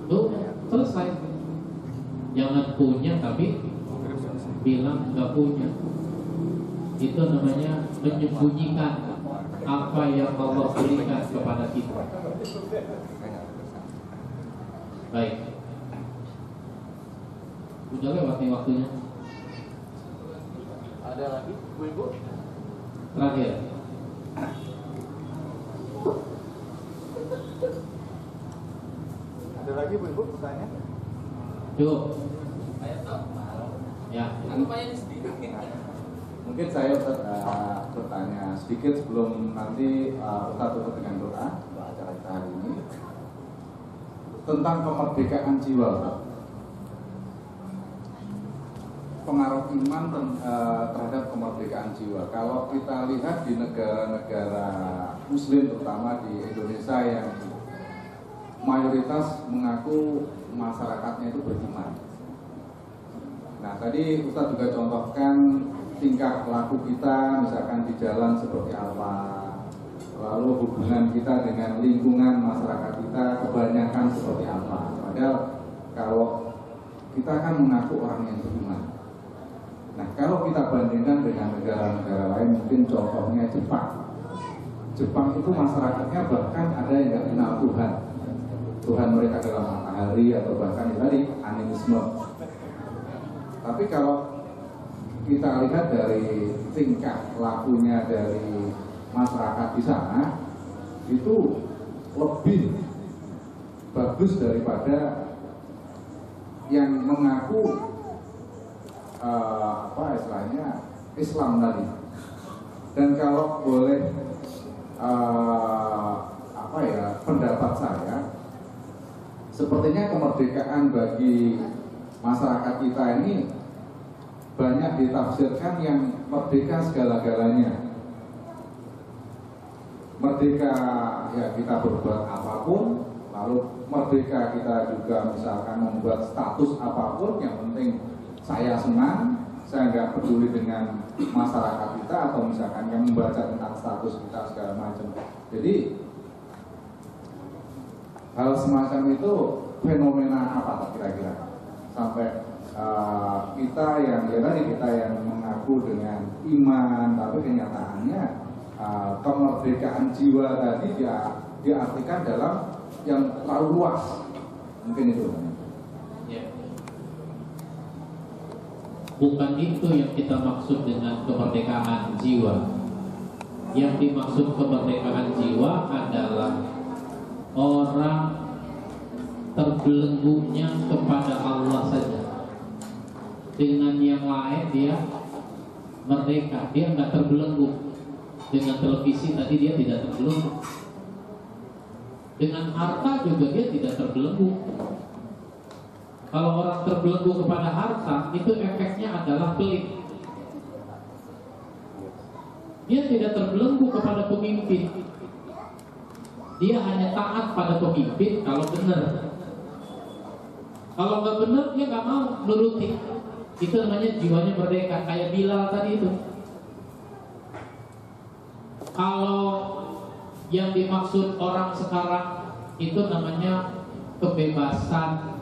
Tuh, selesai. Jangan punya tapi bilang nggak punya. Itu namanya menyembunyikan apa yang Allah berikan kepada kita. Baik. Udah lewat nih waktunya. Ada lagi, Bu-Ibu? Terakhir. Ada lagi, Bu-Ibu, pertanyaan? Cukup. Ya. Mungkin saya bertanya sedikit sebelum nanti Ustaz tutup dengan doa acara kita hari ini tentang kemerdekaan jiwa, Ustaz. Pengaruh iman terhadap kemerdekaan jiwa. Kalau kita lihat di negara-negara Muslim, terutama di Indonesia yang mayoritas mengaku masyarakatnya itu beriman. Nah, tadi Ustaz juga contohkan tingkah laku kita, misalkan di jalan seperti apa, lalu hubungan kita dengan lingkungan masyarakat kita kebanyakan seperti apa. Padahal kalau kita kan mengaku orang yang beriman. Nah, kalau kita bandingkan dengan negara-negara lain, mungkin contohnya Jepang. Jepang itu masyarakatnya bahkan ada yang nggak kenal Tuhan. Tuhan mereka adalah matahari atau bahkan tadi animisme. Tapi kalau kita lihat dari tingkah lakunya dari masyarakat di sana, itu lebih bagus daripada yang mengaku istilahnya Islam tadi. Dan kalau boleh pendapat saya, sepertinya kemerdekaan bagi masyarakat kita ini banyak ditafsirkan yang merdeka segala-galanya. Merdeka ya kita berbuat apapun, lalu merdeka kita juga misalkan membuat status apapun, yang penting saya senang, saya nggak peduli dengan masyarakat kita, atau misalkan yang membaca tentang status kita segala macam. Jadi hal semacam itu fenomena apa kira-kira sampai kita yang mengaku dengan iman, tapi kenyataannya kemerdekaan jiwa tadi diartikan dalam yang terlalu luas. Mungkin itu. Ya. Bukan itu yang kita maksud dengan kemerdekaan jiwa. Yang dimaksud kemerdekaan jiwa adalah orang terbelenggunya kepada Allah saja. Dengan yang lain dia merdeka, dia nggak terbelenggu. Dengan televisi tadi dia tidak terbelenggu. Dengan harta juga dia tidak terbelenggu. Kalau orang terbelenggu kepada harta, itu efeknya adalah pelit. Dia tidak terbelenggu kepada pemimpin. Dia hanya taat pada pemimpin kalau benar. Kalau nggak benar, dia nggak mau nuruti. Itu namanya jiwanya merdeka, kayak Bilal tadi itu. Kalau yang dimaksud orang sekarang itu namanya kebebasan,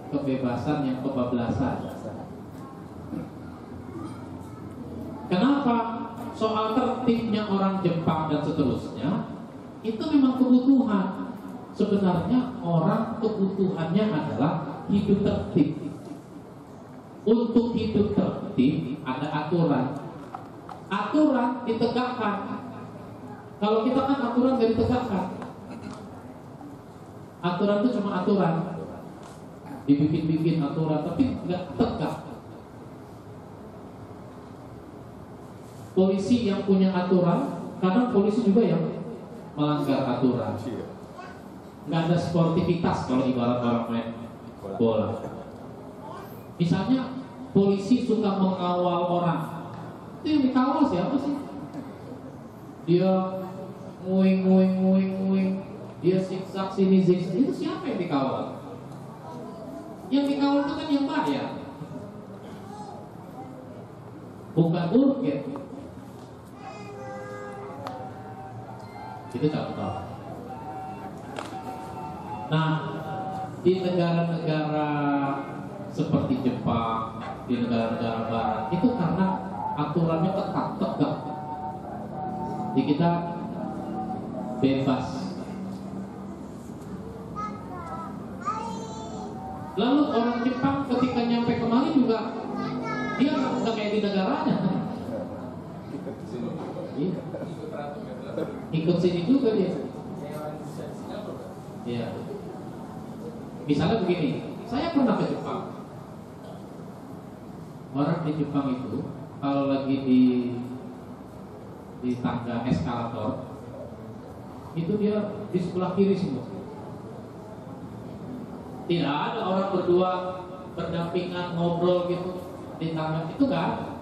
kebebasan yang kebablasan. Kenapa? Soal tertibnya orang Jepang dan seterusnya, itu memang kebutuhan. Sebenarnya orang kebutuhannya adalah hidup tertib. Untuk hidup tertib ada aturan. Aturan ditegakkan. Kalau kita kan aturan nggak ditegakkan. Aturan itu cuma aturan, dibikin-bikin aturan tapi nggak tegak. Polisi yang punya aturan, kadang polisi juga yang melanggar aturan. Nggak ada sportivitas kalau ibarat orang main bola. Misalnya polisi suka mengawal orang, itu yang dikawal siapa sih? Dia nguing, dia siksak sini, itu siapa yang dikawal? Yang dikawal itu kan yang bayar, bukan urgen. Itu contoh. Nah, di negara-negara seperti Jepang, di negara-negara Barat itu karena aturannya ketat, tegak. Di kita bebas. Lalu orang Jepang ketika nyampe kemari juga dia nggak kayak di negaranya. Ikut sini juga dia. Iya. Misalnya begini, saya pernah ke Jepang. Orang di Jepang itu kalau lagi di tangga eskalator itu dia di sebelah kiri semua. Tidak ada orang berdua berdampingan ngobrol gitu di tangga, itu nggak ada.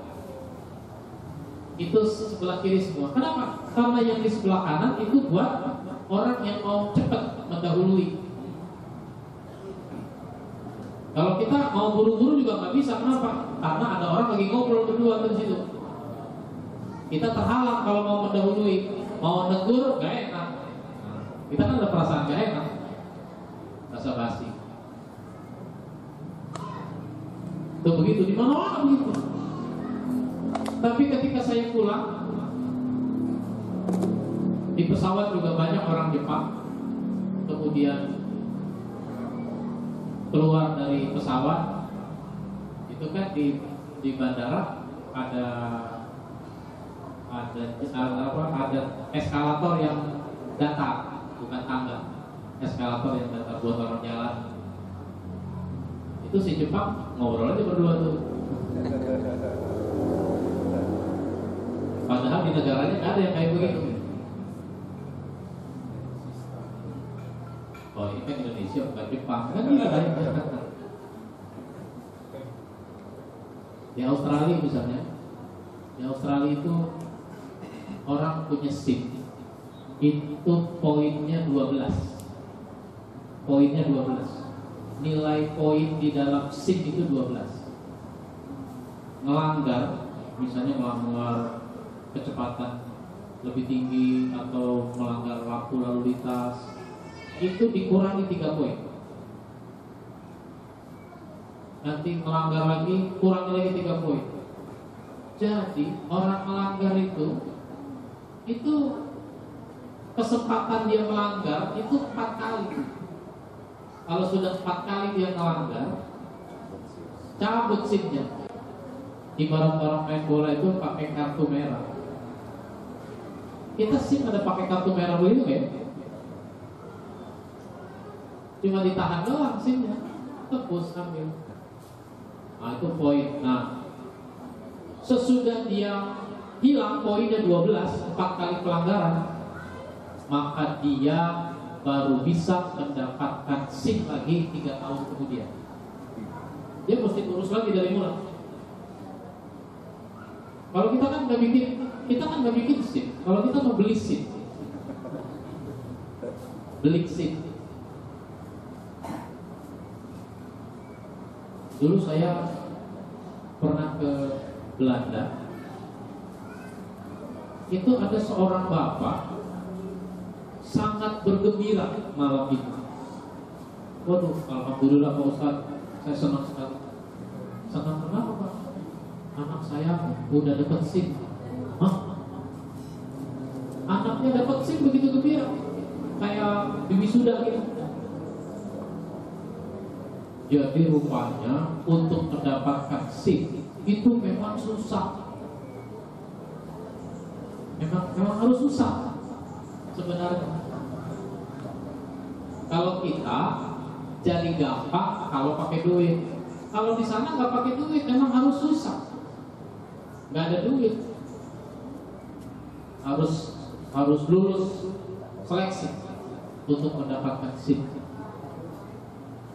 Itu sebelah kiri semua. Kenapa? Karena yang di sebelah kanan itu buat orang yang mau cepat mendahului. Kalau kita mau buru-buru juga nggak bisa. Kenapa? Karena ada orang lagi ngobrol berdua di situ. Kita terhalang kalau mau mendahului, mau negur nggak enak. Kita kan ada perasaan nggak enak, rasa basi. Itu begitu di mana-mana begitu. Tapi ketika saya pulang di pesawat juga banyak orang Jepang. Kemudian keluar dari pesawat itu kan di bandara ada eskalator yang datar, bukan tangga. Eskalator yang datar buat orang jalan. Itu si Jepang ngobrol aja berdua tuh. Padahal di negaranya nggak ada yang kayak begitu. Oh ini kan Indonesia bukan Jepang kan gitu kan? Di Australia misalnya, di Australia itu orang punya SIM itu poinnya 12, poinnya 12. Nilai poin di dalam SIM itu 12. Melanggar, misalnya melanggar kecepatan lebih tinggi atau melanggar lampu lalu lintas, itu dikurangi 3 poin. Nanti melanggar lagi, kurangi lagi 3 poin. Jadi orang melanggar itu kesempatan dia melanggar itu 4 kali. Kalau sudah 4 kali dia melanggar, cabut SIM-nya. Ibarat orang main bola itu pakai kartu merah. Kita SIM ada pakai kartu merah begitu kan? Cuma ditahan doang SIM-nya, tebus ambil. Nah itu poin. Nah sesudah dia hilang poinnya 12, 4 kali pelanggaran, maka dia baru bisa mendapatkan SIM lagi 3 tahun kemudian. Dia mesti urus lagi dari mulai. Kalau kita kan nggak bikin SIM. Kalau kita mau beli SIM, beli SIM. Dulu saya pernah ke Belanda. Itu ada seorang bapak sangat bergembira malam itu. Waduh, alhamdulillah Pak Ustaz, saya senang sekali. Senang kenapa Pak? Anak saya udah dapat SIM. Hah? Anaknya dapat SIM begitu gembira, kayak di wisuda gitu. Jadi rupanya untuk mendapatkan SIM itu memang susah. Memang harus susah sebenarnya. Kalau kita jadi gampang kalau pakai duit. Kalau di sana nggak pakai duit, memang harus susah. Nggak ada duit, harus lulus seleksi untuk mendapatkan SIM.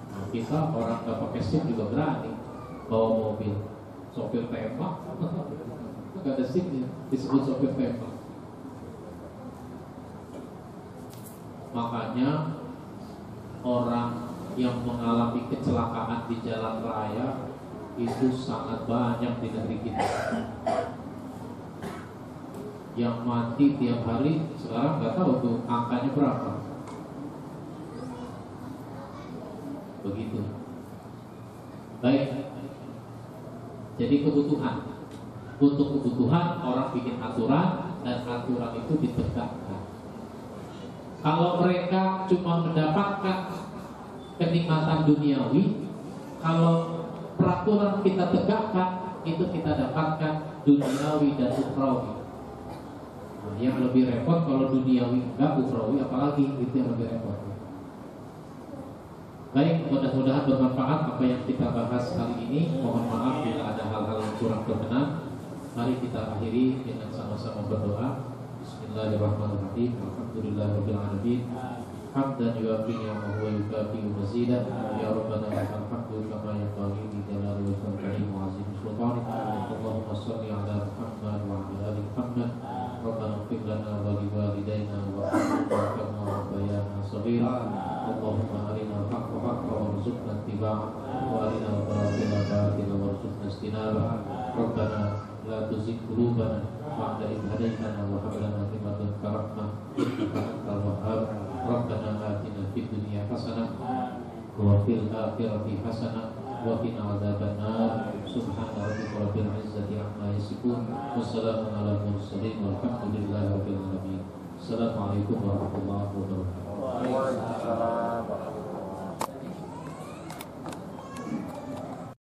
Nah, kita orang nggak pakai SIM juga berani bawa mobil, sopir tembak, nggak ada SIM-nya, disebut sopir tembak. Makanya orang yang mengalami kecelakaan di jalan raya itu sangat banyak di negeri kita. Yang mati tiap hari sekarang nggak tahu tuh angkanya berapa. Begitu. Baik. Jadi kebutuhan. Untuk kebutuhan orang bikin aturan dan aturan itu ditegakkan. Kalau mereka cuma mendapatkan kenikmatan duniawi, kalau peraturan kita tegakkan itu kita dapatkan duniawi dan ukhrawi. Nah, yang lebih repot kalau duniawi enggak, ukhrawi apalagi, itu yang lebih repot. Baik, mudah-mudahan bermanfaat apa yang kita bahas kali ini. Mohon maaf bila ada hal-hal yang kurang berkenan. Mari kita akhiri dengan sama-sama berdoa. Bismillahirrahmanirrahim. Alhamdulillahirabbil alamin. Hamdan yuwafi ni'amahu wa yukafi mazidah. Ya Rabbana lakal hamdu kama yanbaghi li jalali wajhika wa 'azimi sultanik. Allahumma shalli 'ala Muhammad wa 'ala ali Muhammad. Rabbana ighfir lana wa li walidayna warhamhum kama rabbayana shaghira. Allahumma arina al-haqqa haqqan warzuqna ittiba'ah wa arina al-batila batilan warzuqna ijtinabah. Rabbana la tuzigh qulubana ba'da idh hadaytana wa hab lana min ladunka rahmah innaka antal wahhab. Rabbana atina fid dunya hasanah wa fil akhirati hasanah wa qina adzabannar. Subhana rabbika rabbil izzati amma yasifun. Wassalamu ala mursalin walhamdulillahi rabbil alamin. Assalamualaikum warahmatullahi wabarakatuh. Waalaikumsalam.